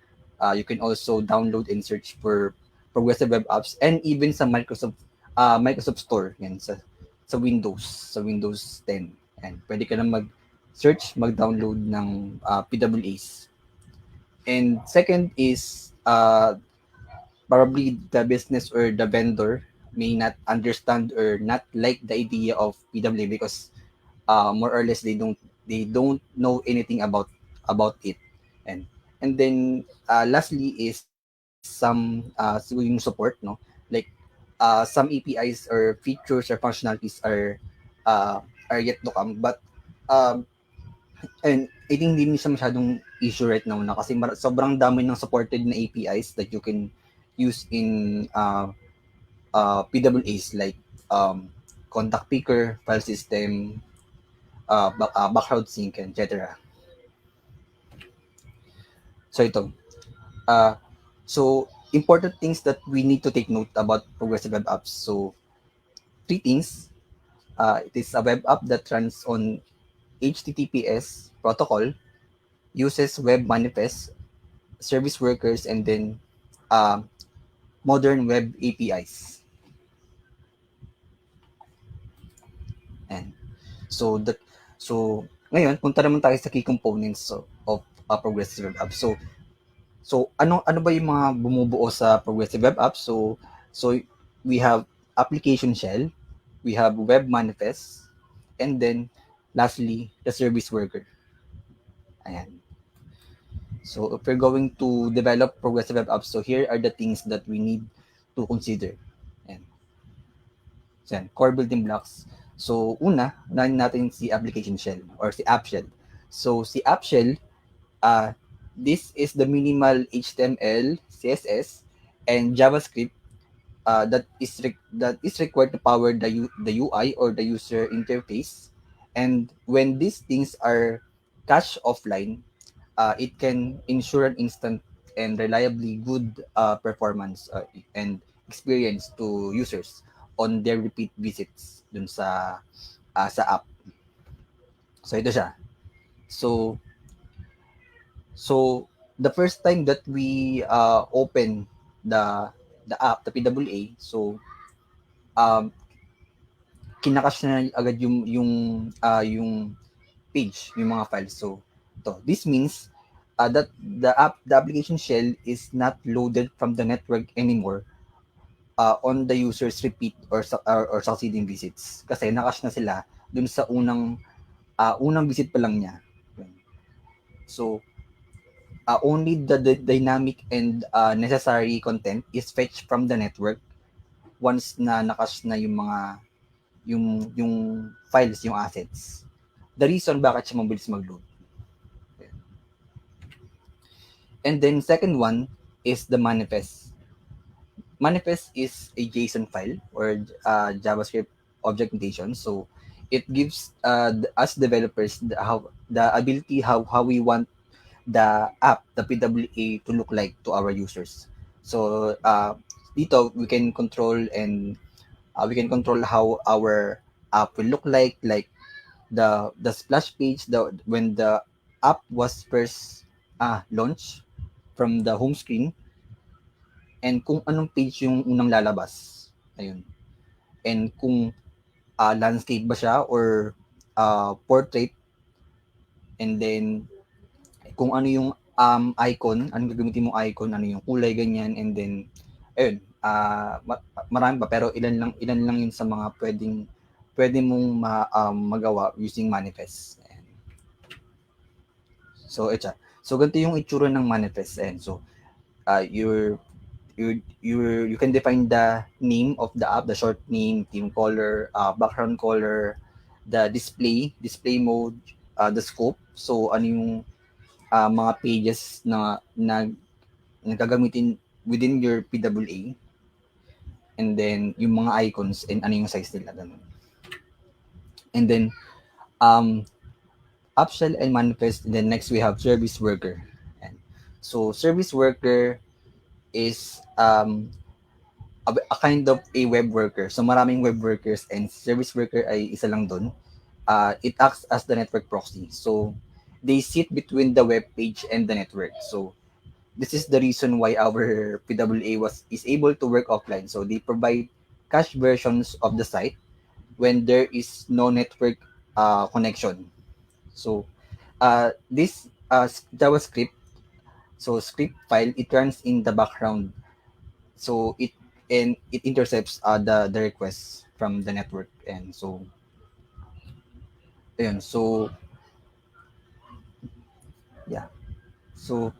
You can also download and search for progressive web apps, and even sa Microsoft Store yan sa Windows 10. And pwede ka na mag-search, mag-download ng PWAs. And second is probably the business or the vendor may not understand or not like the idea of PWA because more or less they don't know anything about it. And then lastly is yung support, no, like some APIs or features or functionalities are yet to come, but and I think hindi siya masyadong issue right now na kasi sobrang dami ng supported na APIs that you can use in PWAs like contact picker, file system, background sync, etc. So ito. So important things that we need to take note about progressive web apps. So 3 things. It is a web app that runs on HTTPS protocol, uses web manifests, service workers, and then modern web APIs. And so ngayon punta naman tayo sa key components of a progressive web app. So ano ba yung mga bumubuo sa progressive web app? So we have application shell, we have web manifest, and then lastly the service worker. Ayan. So if we're going to develop progressive web apps, so here are the things that we need to consider. Ayan. So yan, core building blocks. So unahin natin si application shell or si app shell. So si app shell, this is the minimal HTML, CSS, and JavaScript that is required to power the UI or the user interface. And when these things are cached offline, it can ensure an instant and reliably good performance and experience to users on their repeat visits dun sa app. So ito siya. So the first time that we open the app, the PWA, so kinakash na agad yung page, yung mga files. So this means that the application shell is not loaded from the network anymore on the user's repeat or succeeding visits, kasi nakash na sila dun sa unang visit pa lang niya. So only the dynamic and necessary content is fetched from the network once na nakash na yung mga yung files, yung assets. The reason bakit siya mabilis mag-load. And then second one is the manifest. Manifest is a JSON file or JavaScript object notation. So it gives us developers the ability how we want the app, the PWA, to look like to our users. So dito we can control how our app will look like the splash page, when the app was first launched from the home screen, and kung anong page yung unang lalabas. Ayun. And kung landscape ba siya or portrait, and then kung ano yung icon, anong gagamitin mong icon, ano yung kulay, ganyan, and then ayun, marami pa, pero ilan lang yun sa mga pwede mong magawa using manifest. Ayan. So so ganito yung itsura ng manifest. And so you can define the name of the app, the short name, theme color, background color, the display mode, the scope. So ano yung mga pages na gagamitin within your PWA, and then yung mga icons and ano yung size nila, ganun. And then app shell and manifest. And then next we have service worker. And so service worker is a kind of a web worker. So maraming web workers and service worker ay isa lang dun. It acts as the network proxy. So they sit between the web page and the network. So this is the reason why our PWA is able to work offline. So they provide cached versions of the site when there is no network connection. So this JavaScript, so script file, it runs in the background. So it intercepts the requests from the network, and so ayun. So yeah. So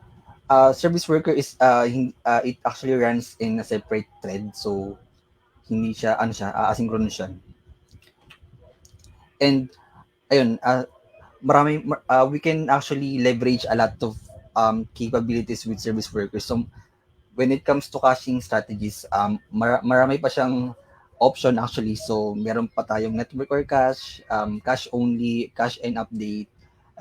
service worker is it actually runs in a separate thread. So hindi siya ano siya asynchronous siya. And ayun, we can actually leverage a lot of capabilities with service workers. So when it comes to caching strategies, marami pa siyang option actually. So meron pa tayong network or cache, cache only, cache and update.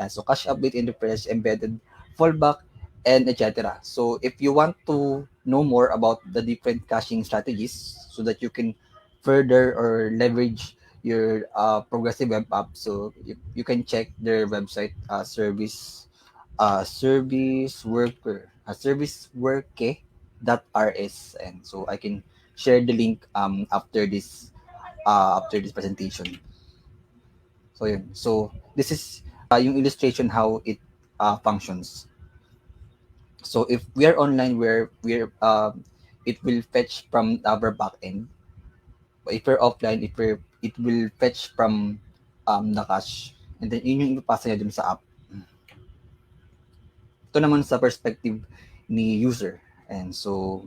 So cache update and refresh, embedded, fallback, and etc. So if you want to know more about the different caching strategies so that you can further or leverage your progressive web app, so you can check their website, service worke.rs, and so I can share the link after this presentation. So yun. So this is yung illustration how it functions. So if we are online, it will fetch from our backend. But if we're offline, it will fetch from the cache, and then yun yung ipapasa niya dun sa app. Ito naman sa perspective ni user. And so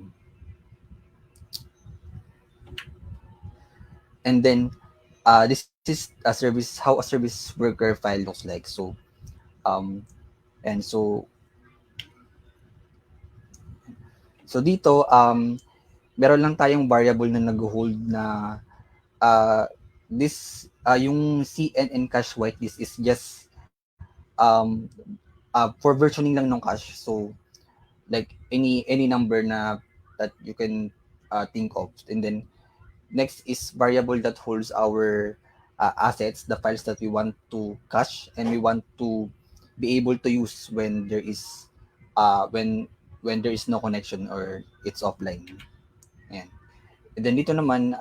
and then this is how a service worker file looks like. So and so dito meron lang tayong variable na nag-hold na this yung CNN cache whitelist is just for versioning lang ng cache. So like any number na that you can think of. And then next is variable that holds our assets, the files that we want to cache and we want to be able to use when there is when there is no connection or it's offline. Ayan. And then dito naman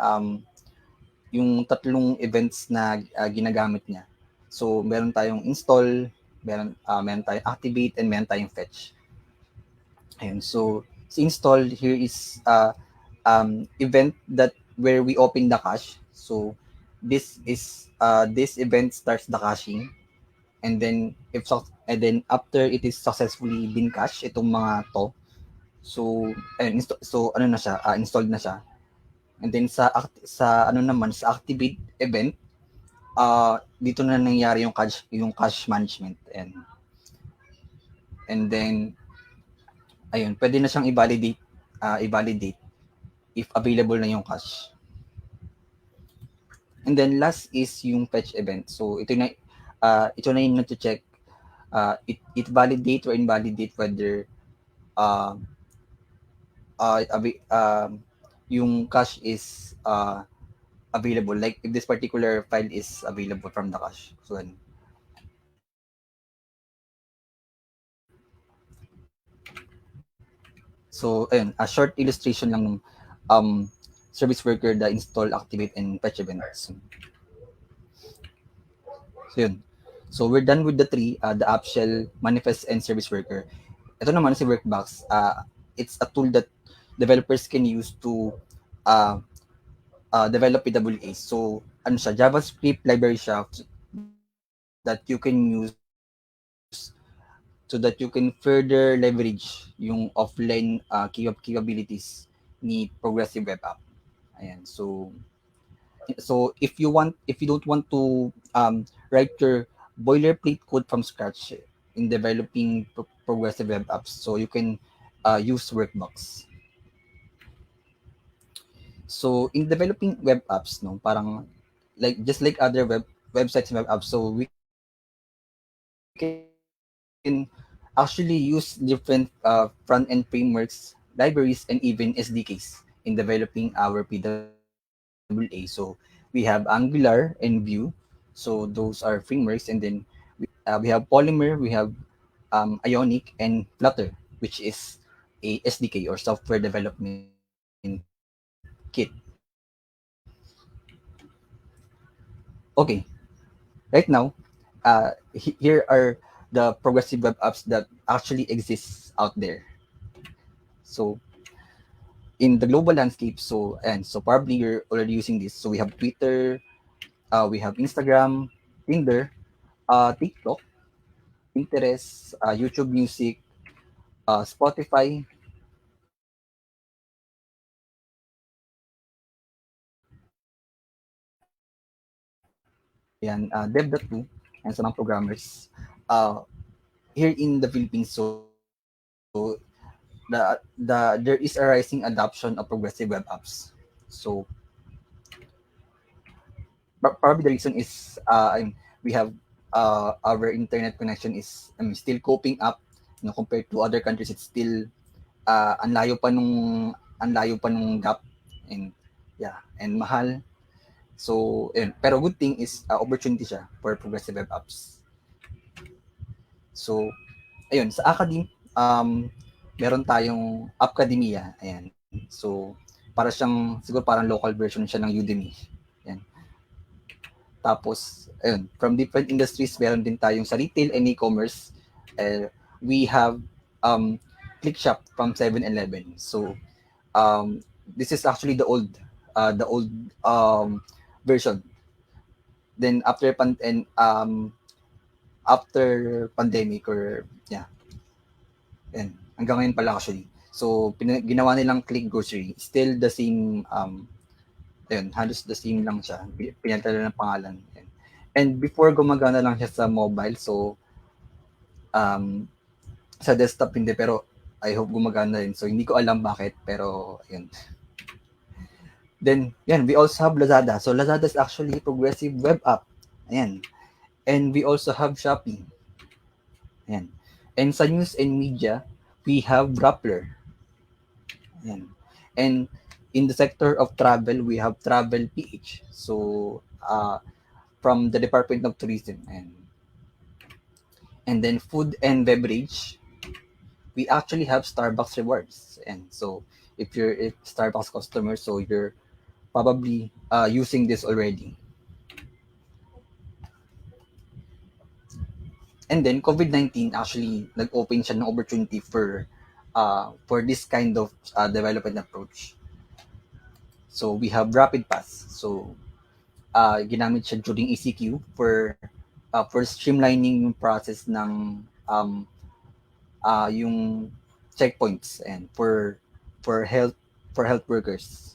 yung tatlong events na ginagamit niya. So meron tayong install, meron tayong activate, and meron tayong fetch. Ayan. So si install here is event that where we open the cache. So this event starts the caching, and then after it is successfully been cached, itong mga to, so ayun, so ano na siya, installed na siya. And then sa ano naman, sa activate event, dito na nangyayari yung cache management, and then ayun, pwede na siyang i-validate if available na yung cache. And then last is yung fetch event. So ito na yung na-check, it validate or invalidate whether yung cache is available, like if this particular file is available from the cache. So ayun, a short illustration lang ng service worker, the install, activate, and fetch events. So yun. So we're done with the three, the app shell, manifest, and service worker. Ito naman si Workbox. It's a tool that developers can use to develop PWA. So ano siya, JavaScript library siya that you can use so that you can further leverage yung offline capabilities ni progressive web app. Ayan. So if you don't want to write your boilerplate code from scratch in developing progressive web apps, so you can use Workbox. So in developing web apps, no, parang just like other websites and web apps, so we can actually use different front-end frameworks, libraries, and even SDKs in developing our PWA. So we have Angular and Vue. So those are frameworks, and then we have Polymer, we have Ionic, and Flutter, which is a SDK or software development kit. Okay, right now, here are the progressive web apps that actually exists out there. So in the global landscape, so probably you're already using this. So we have Twitter, we have Instagram, Tinder, TikTok, Pinterest, YouTube Music, Spotify, yan, Dev.to, and sa mga programmers. Here in the Philippines, so there is a rising adoption of progressive web apps. So probably the reason is we have our internet connection is still coping up, compared to other countries. It's still ang layo pa nung gap, and yeah, and mahal. So pero good thing is opportunity siya for progressive web apps. So ayun, sa academe, meron tayong Appcademia. Ayan. So para siyang siguro parang local version siya ng Udemy. Ayan. Tapos, ayun, from different industries, meron din tayong sa retail and e-commerce. We have Click Shop from 7-Eleven. So, this is actually the old version. Then after pandemic, or yeah, yan, hanggang ngayon pala actually. So, ginawa nilang Click Grocery. Still the same, ayun, halos the same lang siya. Pinalitan lang ng pangalan. Yan. And before, gumagana lang siya sa mobile. So, sa desktop hindi, pero I hope gumagana rin. So, hindi ko alam bakit, pero ayun. Then, yan, we also have Lazada. So, Lazada is actually a progressive web app. Ayan. And we also have Shopee. Ayan. And sa news and media, we have Rappler. Ayan. And in the sector of travel, we have Travel PH. So, from the Department of Tourism. And then food and beverage, we actually have Starbucks rewards. And so, if you're a Starbucks customer, so you're probably using this already. And then COVID-19 actually nag-open siya ng opportunity for this kind of development approach. So we have Rapid Pass. So ginamit siya during ECQ for streamlining yung process ng yung checkpoints and for health workers.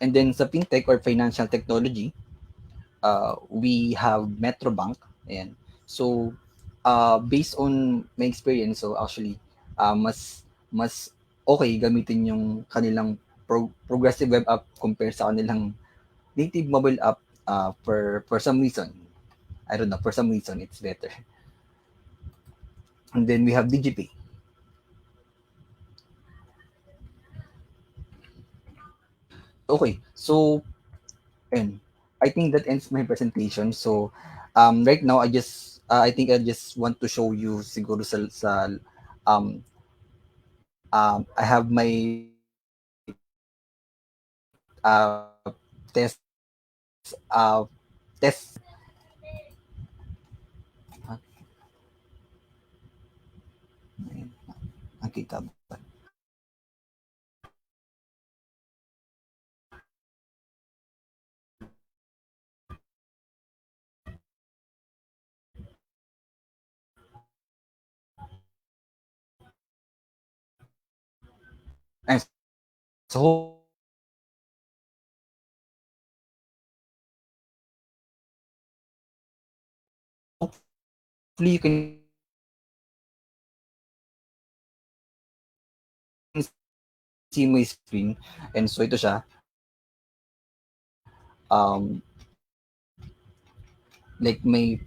And then sa fintech or financial technology, we have Metrobank. And so based on my experience, so actually mas okay gamitin yung kanilang progressive web app compare sa kanilang native mobile app. For some reason, I don't know, for some reason it's better. And then we have DigiPay. Okay, so and I think that ends my presentation. So right now I think I just want to show you siguro sa I have my test nakita ba? And so hopefully you can see my screen. And so ito siya. Like may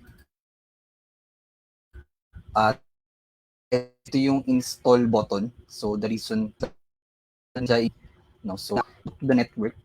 ito yung install button. So the reason siya, no? So the network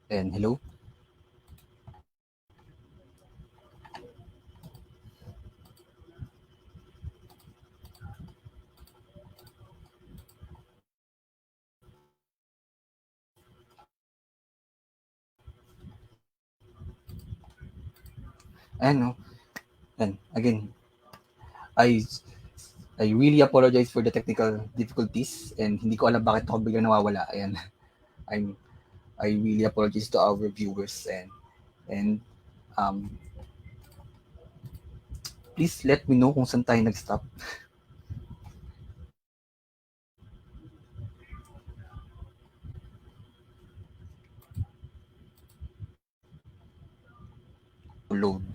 and hello. Ano, and again, I I really apologize for the technical difficulties and hindi ko alam bakit ako biglang nawawala. Ayan. I really apologize to our viewers and um please let me know kung saan tayo nag-stop. Load.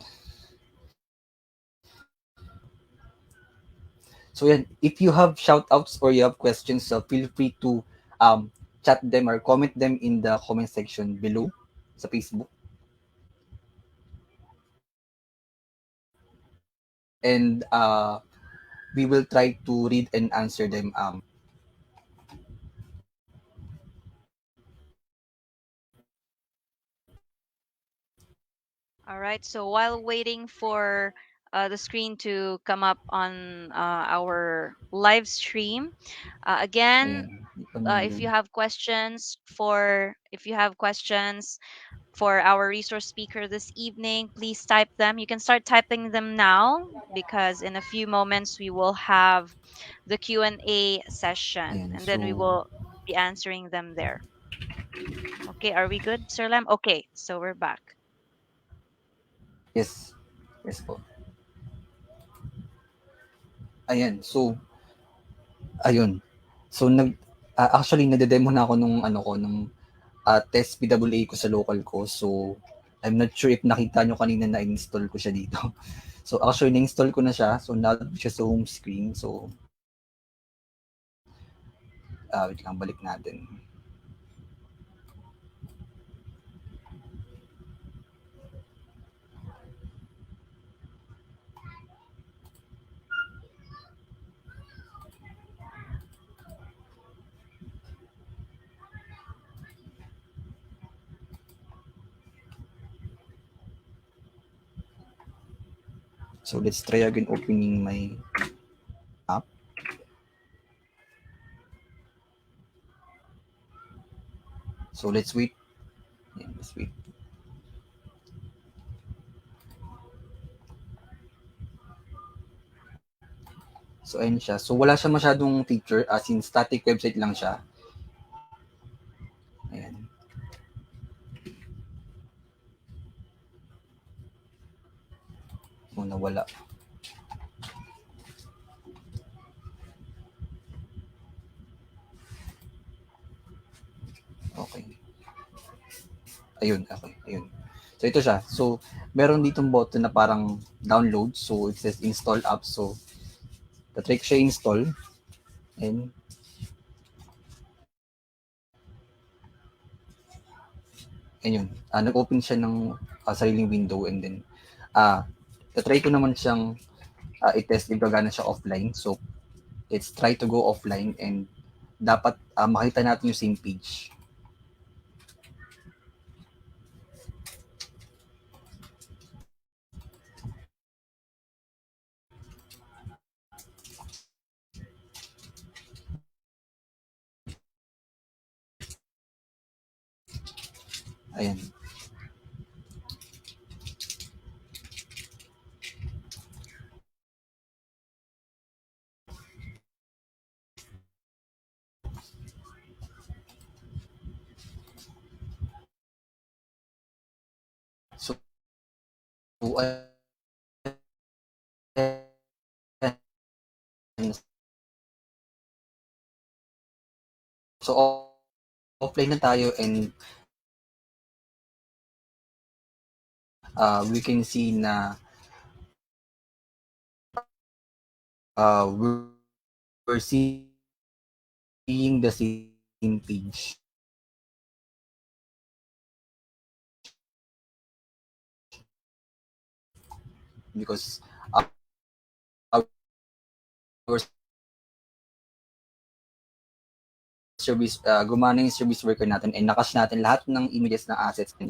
So yan, if you have shout-outs or you have questions, feel free to chat them or comment them in the comment section below sa Facebook. And we will try to read and answer them. All right. So while waiting for the screen to come up on our live stream, again, if you have questions for our resource speaker this evening, please type them. You can start typing them now because in a few moments we will have the Q&A session, Ayan, and then we will be answering them there. Okay, are we good, Sir Lam? Okay, so we're back. Yes. Yes po. Ayan, so ayun. So actually nade-demo na ako nung test PWA ko sa local ko. So I'm not sure if nakita nyo kanina na install ko siya dito. So actually na-install ko na siya. So now siya sa home screen. So wait lang, balik natin. So let's try again opening my app. So let's wait. Yeah, let's wait. So ayun siya. So wala siya masyadong feature as in static website lang siya. Ayan. So nawala. Okay. Ayun, okay. Ayun. So ito siya. So meron ditong button na parang download. So it says install app. So tatry ko siya install. And ayun. Nag-open siya ng sariling window and then tatry ko naman siyang i-test if gagana siya offline. So let's try to go offline and dapat makita natin yung same page. Ayan. So, ayan. So, offline na tayo and we can see na we're seeing the same page. Because our service, gumana yung service worker natin and nakash natin lahat ng images ng assets. And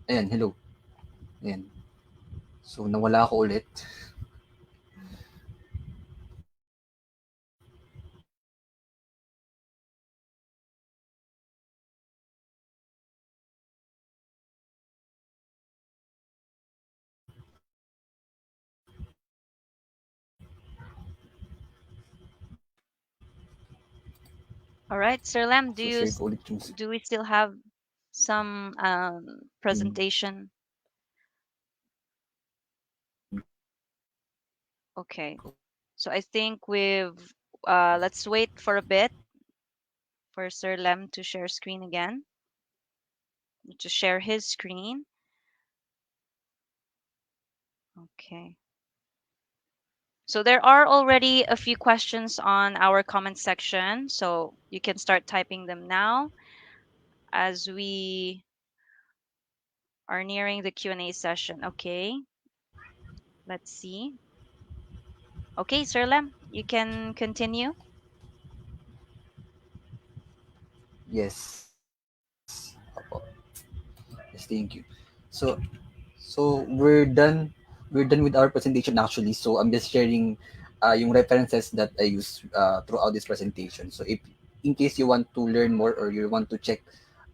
ayan, hello. Ayan. So, nawala ako ulit. All right, Sir Lam, So, share ko ulit yung do we still have some presentation? Okay. So I think let's wait for a bit for Sir Lem to share screen again, to share his screen. Okay. So there are already a few questions on our comment section, so you can start typing them now as we are nearing the Q&A session. Okay. Let's see. Okay, Sir Lem, you can continue. Yes. Opo. Yes, thank you. So, we're done with our presentation actually. So I'm just sharing yung references that I use throughout this presentation. So if in case you want to learn more or you want to check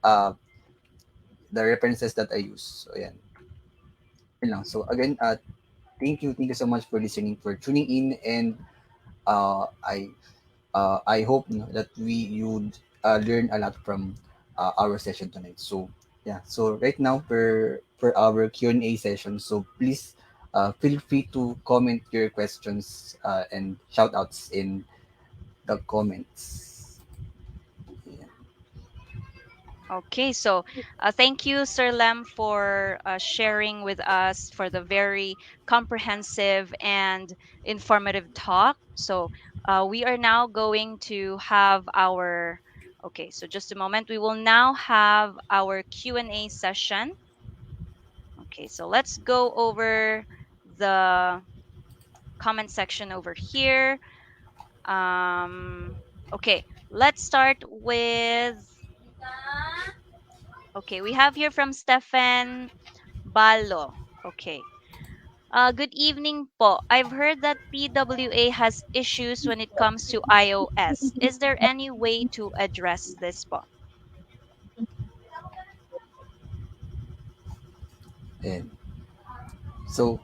uh, the references that I use. So yan. Yun lang. So again, thank you so much for listening, for tuning in, and uh, I I hope that you learn a lot from our session tonight. So yeah, so right now for our Q&A session, so please feel free to comment your questions and shout outs in the comments. Okay, so thank you, Sir Lem, for sharing with us for the very comprehensive and informative talk. So we are now going to have our, okay, so just a moment. We will now have our Q&A session. Okay, so let's go over the comment section over here. Okay, let's start with, okay, we have here from Stefan Balo. Okay. Good evening po. I've heard that PWA has issues when it comes to iOS. Is there any way to address this po? And so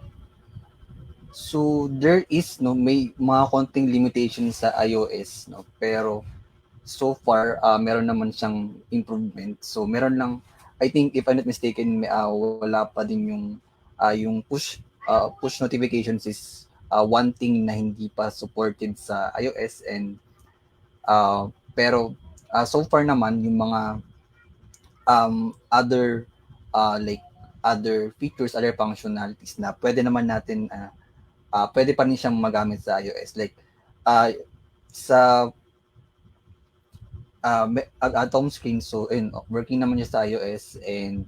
there is may mga konting limitations sa iOS pero so far meron naman siyang improvement. So meron lang, I think if I'm not mistaken, wala pa din yung push notifications is one thing na hindi pa supported sa iOS, and pero so far naman yung mga other like other features, other functionalities na pwede naman natin pwede pa rin siyang magamit sa iOS, like uh, sa at home screen. So, ayun, working naman siya sa iOS and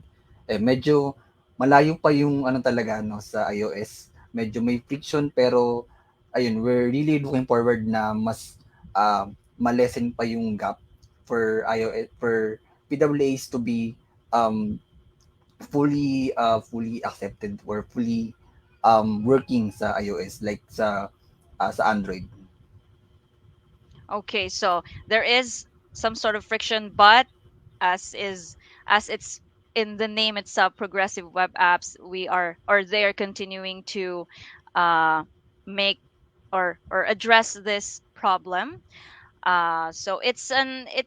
medyo malayo pa yung ano talaga no sa iOS. Medyo may friction pero ayun, we're really looking forward na mas ma-lessen pa yung gap for iOS for PWAs to be um, fully accepted or fully working sa iOS like sa Android. Okay, so there is some sort of friction, but as is as it's in the name itself, progressive web apps, we are or they are continuing to uh, make or address this problem. So it's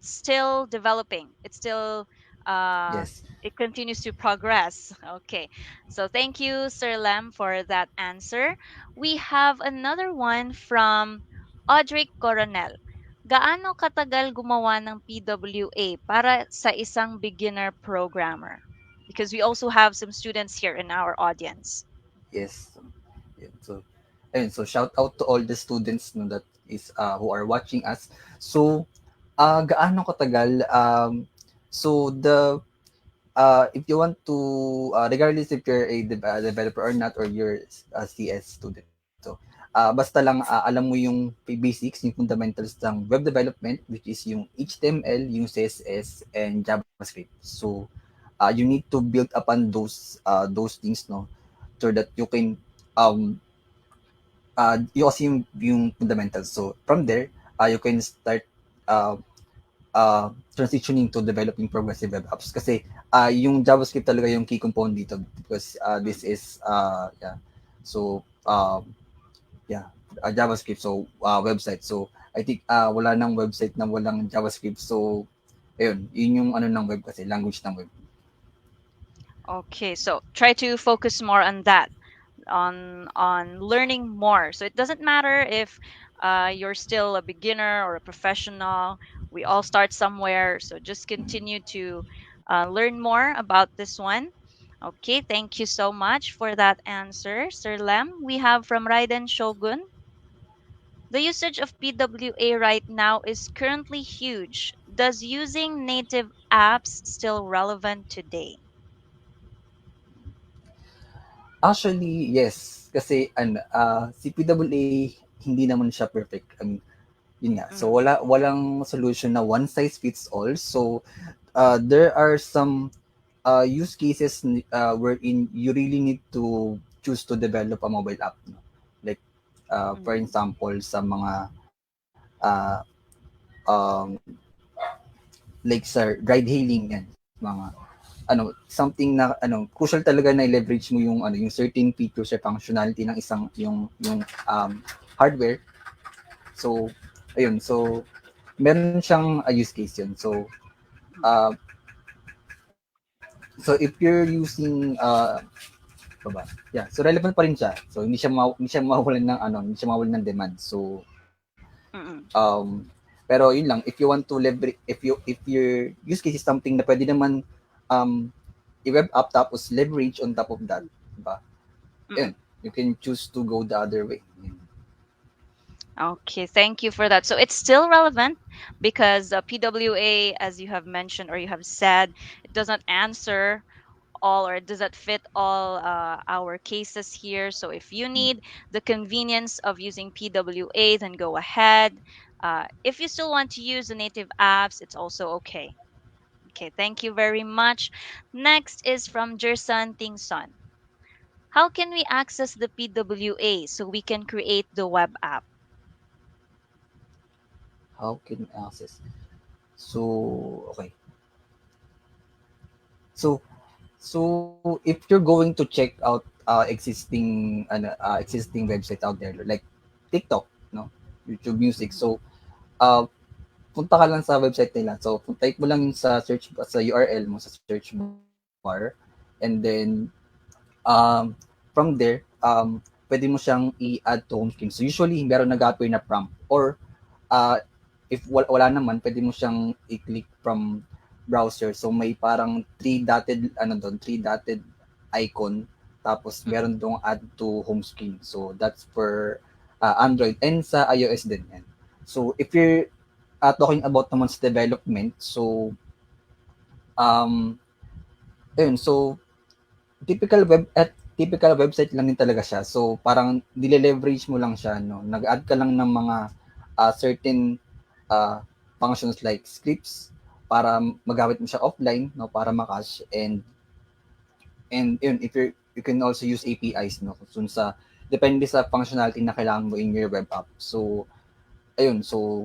still developing. It's still Yes. it continues to progress. Okay. So thank you, Sir Lem, for that answer. We have another one from Audrey Coronel. Gaano katagal gumawa ng PWA para sa isang beginner programmer? Because we also have some students here in our audience. Yes. Yeah, so shout out to all the students no, that is who are watching us. So gaano katagal so the if you want to regardless if you're a developer or not or you're a CS student. So basta lang alam mo yung basics, yung fundamentals ng web development which is yung HTML, yung CSS and JavaScript. So you need to build upon those things no so that you can um you kasi yung fundamentals. So from there, you can start uh, transitioning to developing progressive web apps. Kasi yung JavaScript talaga yung key component dito because this is yeah. So yeah, JavaScript so website. So I think wala nang website na walang JavaScript. So ayun, yun yung ano ng web kasi language ng web. Okay, so try to focus more on that, on learning more. So it doesn't matter if you're still a beginner or a professional. We all start somewhere. So just continue to learn more about this one. Okay, thank you so much for that answer, Sir Lem. We have from Raiden Shogun. The usage of PWA right now is currently huge. Does using native apps still relevant today? Actually, yes. Kasi si PWA hindi naman siya perfect. I mean, yun nga. So walang solution na one size fits all. So there are some use cases wherein you really need to choose to develop a mobile app. No? Like for example sa mga um, like sa ride hailing yan, mga something na crucial talaga na i-leverage mo yung yung certain features or functionality ng isang yung hardware. So ayun, so meron siyang use case yun. So so if you're using yeah, so relevant pa rin siya. So hindi siya mawawalan ng hindi siya mawawalan ng demand. So pero yun lang, if you want to leverage, if your use case is something na pwede naman i-web app tapos leverage on top of that, diba? Yun, you can choose to go the other way. Okay, thank you for that. So it's still relevant because PWA, as you have mentioned or you have said, it doesn't answer all or it doesn't fit all our cases here. So if you need the convenience of using PWA, then go ahead. If you still want to use the native apps, it's also okay. Okay, thank you very much. Next is from Jerson Tingson. How can we access the PWA so we can create the web app? How can access? So okay. So if you're going to check out existing website out there like TikTok, no, YouTube Music. So punta ka lang sa website nila. So type mo lang yung sa URL mo sa search bar and then from there pwede mo siyang i-add to home screen. So usually meron nag-appear na prompt or if wala naman pwede mo siyang i-click from browser. So may parang three dotted icon tapos meron dong add to home screen. So that's for Android and sa iOS din yan. So if you're talking about naman sa development, so um ayun, so typical website lang din talaga siya. So parang dile-leverage mo lang siya, no. Nag-add ka lang ng mga certain functions like scripts para magamit mo siya offline, no, para ma-cache, and yun, if you can also use APIs, no, kung sa depende sa functionality na kailangan mo in your web app. So ayun, so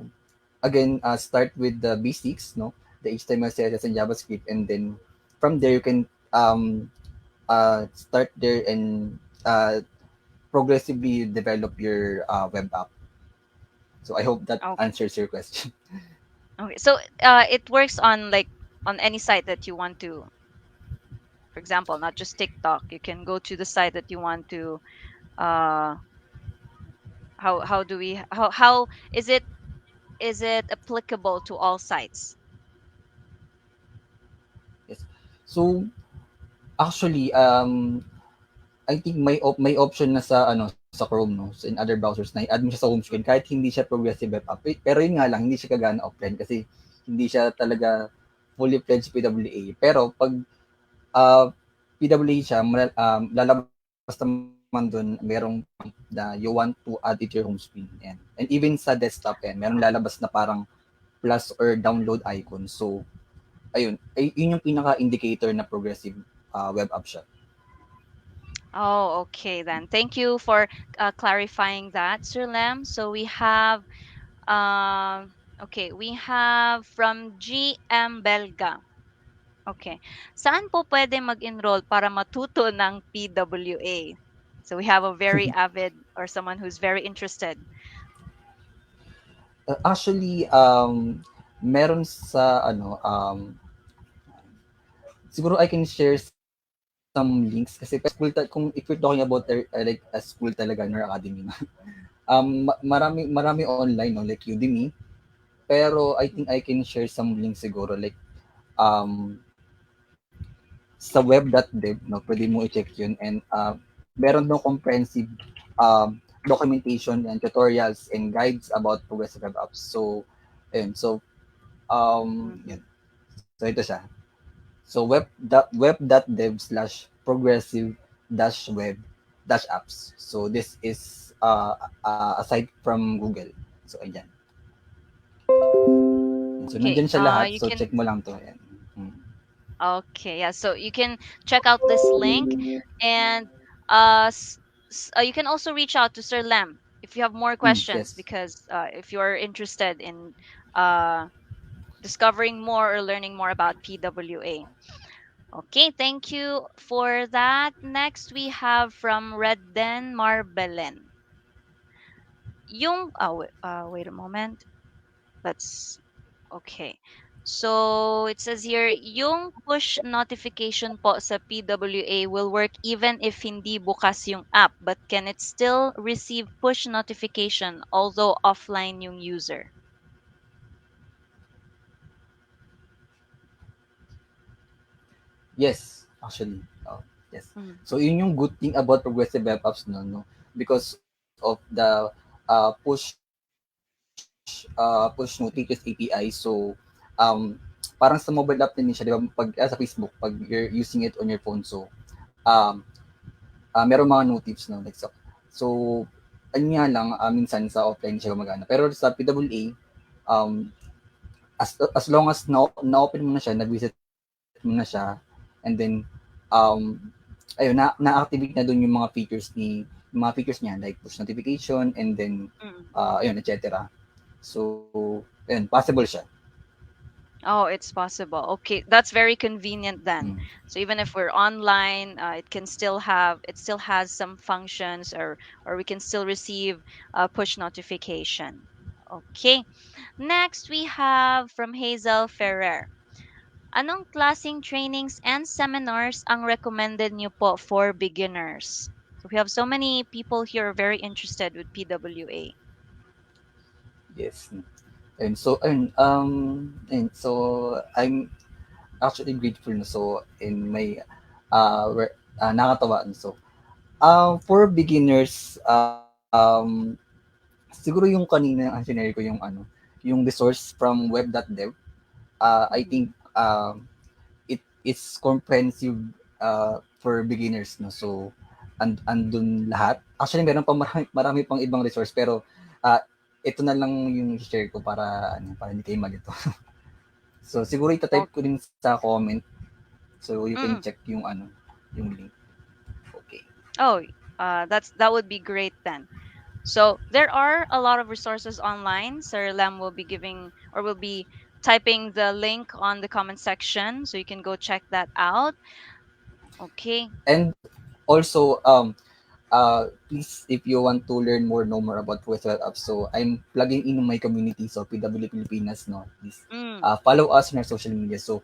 again, start with the basics, no, the HTML, CSS, and JavaScript, and then from there you can start there and progressively develop your web app. So I hope that Okay. answers your question. Okay. So it works on like on any site that you want to. For example, not just TikTok. You can go to the site that you want to. Uh, how do we how is it applicable to all sites? Yes. So actually, I think may option na sa sa Chrome, no, so in other browsers na i-add mo siya sa home screen kahit hindi siya progressive web app. Pero yun nga lang, hindi siya kagana offline kasi hindi siya talaga fully fledged PWA. Pero pag PWA siya, lalabas naman dun merong na you want to add it to your home screen. And even sa desktop, merong lalabas na parang plus or download icon. So ayun, yun yung pinaka-indicator na progressive web app siya. Oh, okay then. Thank you for clarifying that, Sir Lem. So we have okay, we have from GM Belga. Okay. Saan po pwede mag-enroll para matuto ng PWA? So we have a very avid or someone who's very interested. Actually, meron sa siguro I can share some links kasi kung if you're talking about like a school talaga or academy na. Marami online, no, like Udemy. Pero I think I can share some links siguro like sa web.dev, no, pwede mo i-check yun, and meron no comprehensive documentation and tutorials and guides about progressive web apps. So ayun, so yun. So ito siya. So web.dev/progressive web apps. So this is aside from Google. So ayan. So Okay. nandyan siya lahat. You So can check mo lang to. Ayan. Okay, yeah. So you can check out this link, and you can also reach out to Sir Lem if you have more questions, Yes. because if you're interested in uh, discovering more or learning more about PWA. Okay, thank you for that. Next, we have from Redden Marbelen. Wait a moment. Let's Okay. So it says here, yung push notification po sa PWA will work even if hindi bukas yung app, but can it still receive push notification although offline yung user? Yes, actually. Yes. Mm. So yun yung good thing about progressive web apps, no, because of the push notification API. So parang sa mobile app din siya, di ba? Pag sa Facebook, pag you're using it on your phone, so meron mga notifs, no, like so ano nga lang, minsan sa offline siya gumagana. Pero sa PWA, as long as na-open mo na siya, nag-visit mo na siya, and then ayun, na-activate na doon yung mga features niya, like push notification, and then ayun, etc. So ayun, possible siya. Oh, it's possible. Okay, that's very convenient then. So even if we're online, it still has some functions, or we can still receive push notification. Okay. Next, we have from Hazel Ferrer. Anong klaseng trainings and seminars ang recommended niyo po for beginners? So we have so many people here very interested with PWA. Yes. And so I'm actually grateful, no, so in my nakakatawa, no, so for beginners, siguro yung kanina ang shinare ko yung yung resource from web.dev. I think it is comprehensive for beginners, no. So andun lahat. Actually meron pa marami pang ibang resource, pero ito na lang yung share ko para hindi kayo malito. So siguro itatype ko din sa comment, so you can check yung yung link. Okay. Oh, that would be great then. So there are a lot of resources online. Sir Lem will be giving or will be typing the link on the comment section, so you can go check that out. Okay. And also please, if you want to learn more, know more about Westwell Apps, so I'm plugging in my community, so PW Pilipinas, no. Please follow us on our social media. So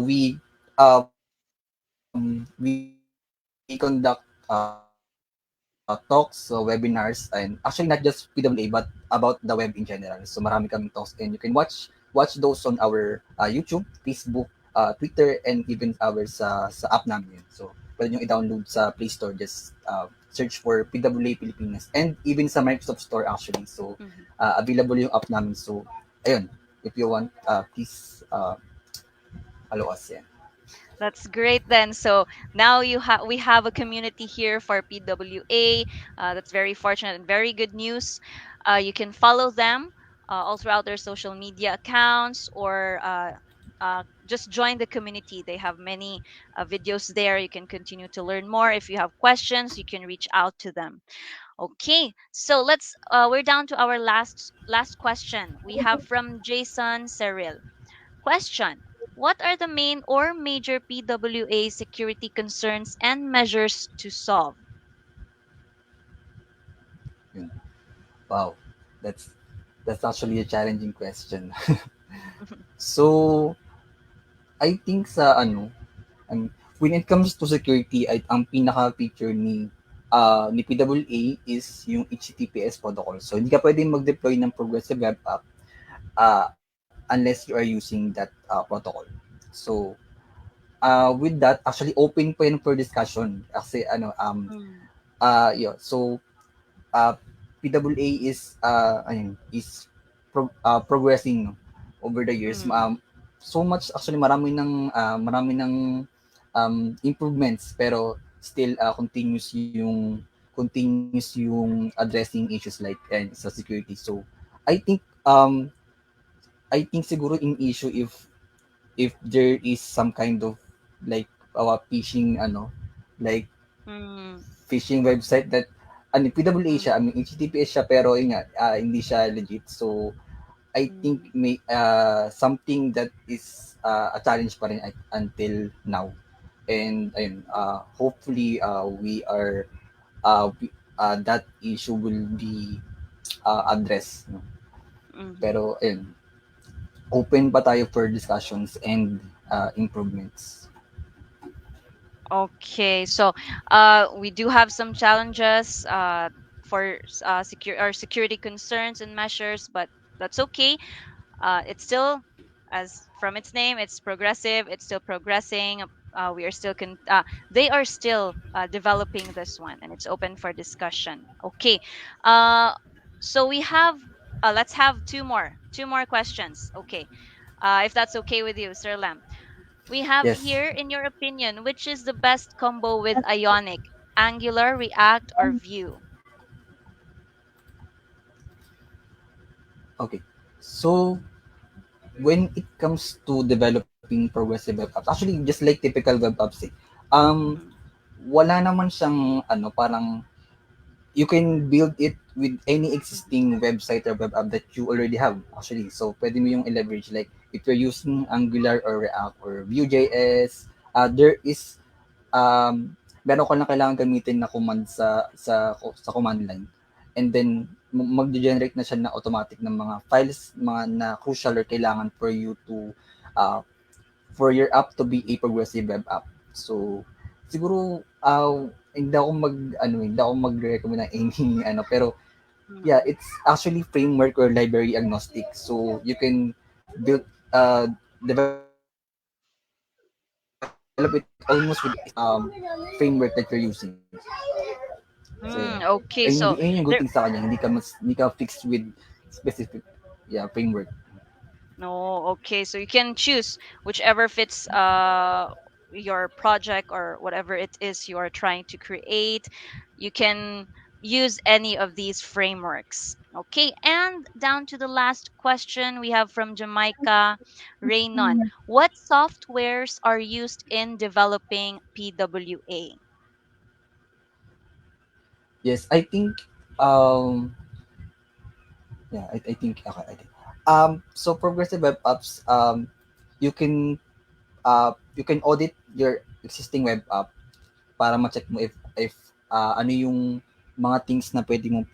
we conduct talks, so webinars, and actually not just PWA but about the web in general. So marami kaming talks, and you can watch those on our YouTube, Facebook, Twitter, and even our sa app namin. So pwede nyo i-download sa Play Store, just search for PWA Pilipinas, and even sa Microsoft Store actually. So available yung app namin. So ayun, if you want, please follow us yan. That's great then. So now we have a community here for PWA. That's very fortunate and very good news. You can follow them all throughout their social media accounts, or just join the community. They have many videos there. You can continue to learn more. If you have questions, you can reach out to them. Okay, so we're down to our last question. We have from Jason Cyril. Question: what are the main or major PWA security concerns and measures to solve? Wow, that's actually a challenging question. So I think when it comes to security, ang pinaka-feature ni PWA is yung HTTPS protocol. So hindi ka pwedeng mag-deploy ng progressive web app unless you are using that protocol. So with that, actually open pa yun for discussion kasi so PWA is progressing, no, over the years. So much actually, marami ng improvements, pero still continuous yung addressing issues like sa security. So I think siguro in issue if there is some kind of like phishing like phishing website that PWA siya, HTTPS siya, pero yun nga, hindi siya legit. So I think may something that is a challenge pa rin until now. And ayun, hopefully we are that issue will be addressed, no? Pero ayun, open pa tayo for discussions and improvements. Okay, so we do have some challenges for security concerns and measures, but that's okay. It's still, as from its name, it's progressive. It's still progressing. We are still they are still developing this one, and it's open for discussion. Okay, so we have let's have two more questions. Okay, if that's okay with you, Sir Lam. We have Yes. here, in your opinion, which is the best combo with Ionic, Angular, React, or Vue? Okay. So when it comes to developing progressive web apps, actually just like typical web apps, wala naman siyang parang you can build it with any existing website or web app that you already have actually. So pwede mo yung i-leverage, like if you're using Angular or React or Vue.js, there is meron ko lang kailangan gamitin na command sa command line, and then mag-generate na siya na automatic ng mga files na crucial or kailangan for you to for your app to be a progressive web app. So siguro hindi ako mag-recommend ng any pero yeah, it's actually framework or library agnostic. So you can build develop it almost with framework that you're using. So, Hmm, okay, ayun, so ayun yung good there. thing sa kanya. Hindi ka fixed with specific, yeah, framework. No, okay. So you can choose whichever fits your project or whatever it is you are trying to create. You can use any of these frameworks. Okay, and down to the last question we have from Jamaica, Raynon. What softwares are used in developing PWA? Yes, I think, um, yeah, I think, okay, I think. So progressive web apps, you can, you can audit your existing web app para ma-check mo if ano yung mga things na pwede mong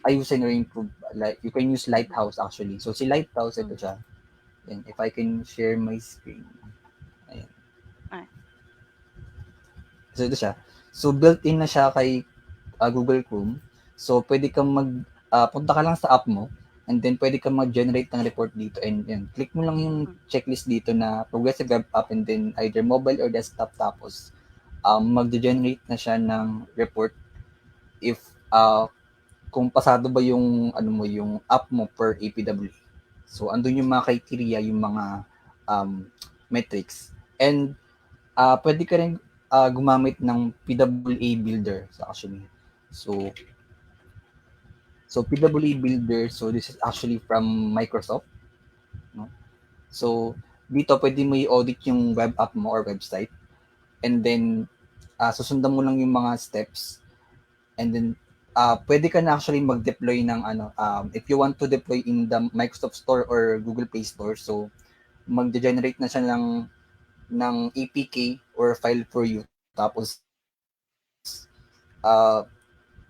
ayusin or improve. Like, you can use Lighthouse actually. So, si Lighthouse, ito siya. Yan, if I can share my screen. Ayan. Ay. So, ito siya. So, built-in na siya kay Google Chrome. So, pwede kang punta ka lang sa app mo, and then pwede kang mag-generate ng report dito. And yan, click mo lang yung checklist dito na progressive web app, and then either mobile or desktop. Tapos, mag-generate na siya ng report if kung pasado ba yung yung app mo per APWA. So andun yung mga criteria, yung mga metrics. And pwede ka rin gumamit ng PWA builder actually. So PWA builder, so this is actually from Microsoft, no? So dito pwede mo i-audit yung web app mo or website, and then susundan mo lang yung mga steps, and then pwede ka na actually mag-deploy ng if you want to deploy in the Microsoft Store or Google Play Store, so mag-generate na siya ng APK or file for you, tapos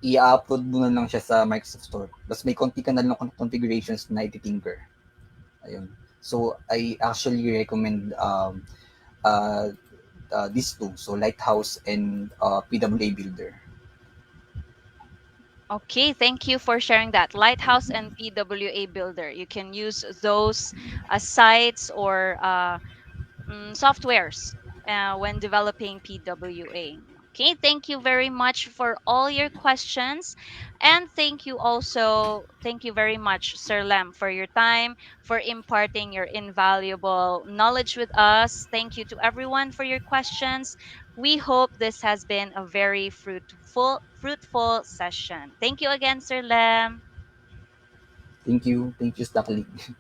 i-upload mo na lang siya sa Microsoft Store. Tapos may konti ka na lang configurations na iti-tinker. Ayun. So I actually recommend these two, so Lighthouse and PWA Builder. Okay, thank you for sharing that. Lighthouse and PWA Builder. You can use those as sites or softwares when developing PWA. Okay, thank you very much for all your questions. And thank you very much, Sir Lem, for your time, for imparting your invaluable knowledge with us. Thank you to everyone for your questions. We hope this has been a very fruitful session. Thank you again, Sir Lem. Thank you, StackLeague.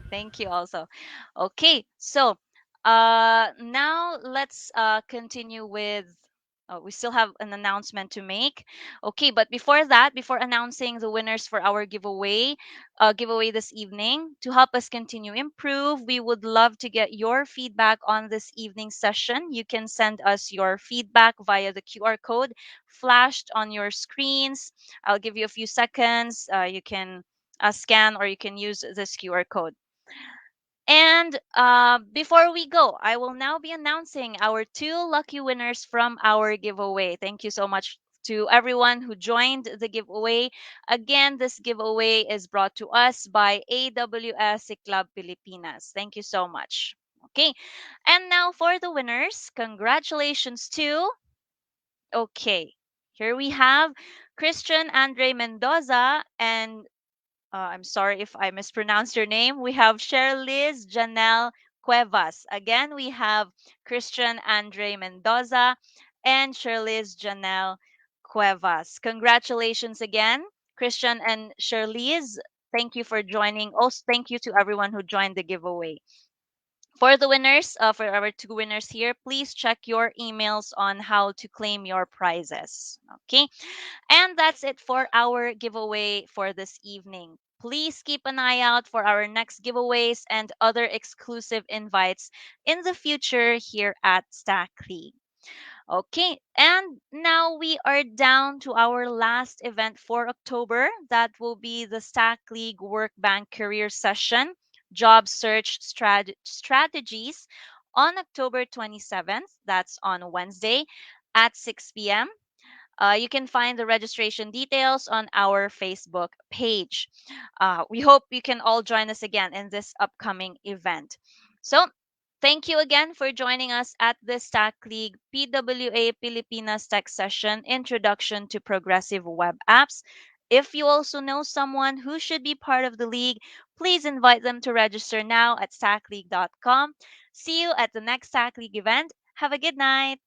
Thank you also. Okay, so now let's continue with. We still have an announcement to make. Okay, but before that, before announcing the winners for our giveaway this evening, to help us continue improve, we would love to get your feedback on this evening session. You can send us your feedback via the QR code flashed on your screens. I'll give you a few seconds. You can scan or you can use this QR code. And before we go, I will now be announcing our two lucky winners from our giveaway. Thank you so much to everyone who joined the giveaway. Again, this giveaway is brought to us by AWS Club Pilipinas. Thank you so much. Okay, and now for the winners, congratulations to. Okay, here we have Christian Andre Mendoza and I'm sorry if I mispronounced your name. We have Sherliz Janelle Cuevas. Again, we have Christian Andre Mendoza and Sherliz Janelle Cuevas. Congratulations again, Christian and Sherliz. Thank you for joining. Also, thank you to everyone who joined the giveaway. For the winners, for our two winners here, please check your emails on how to claim your prizes. Okay. And that's it for our giveaway for this evening. Please keep an eye out for our next giveaways and other exclusive invites in the future here at StackLeague. Okay, and now we are down to our last event for October. That will be the StackLeague Workbank Career Session, Job Search Strategies on October 27th. That's on Wednesday at 6 p.m. You can find the registration details on our Facebook page. We hope you can all join us again in this upcoming event. So, Thank you again for joining us at the Stack League PWA Pilipinas Tech Session Introduction to Progressive Web Apps. If you also know someone who should be part of the league, please invite them to register now at stackleague.com. See you at the next Stack League event. Have a good night.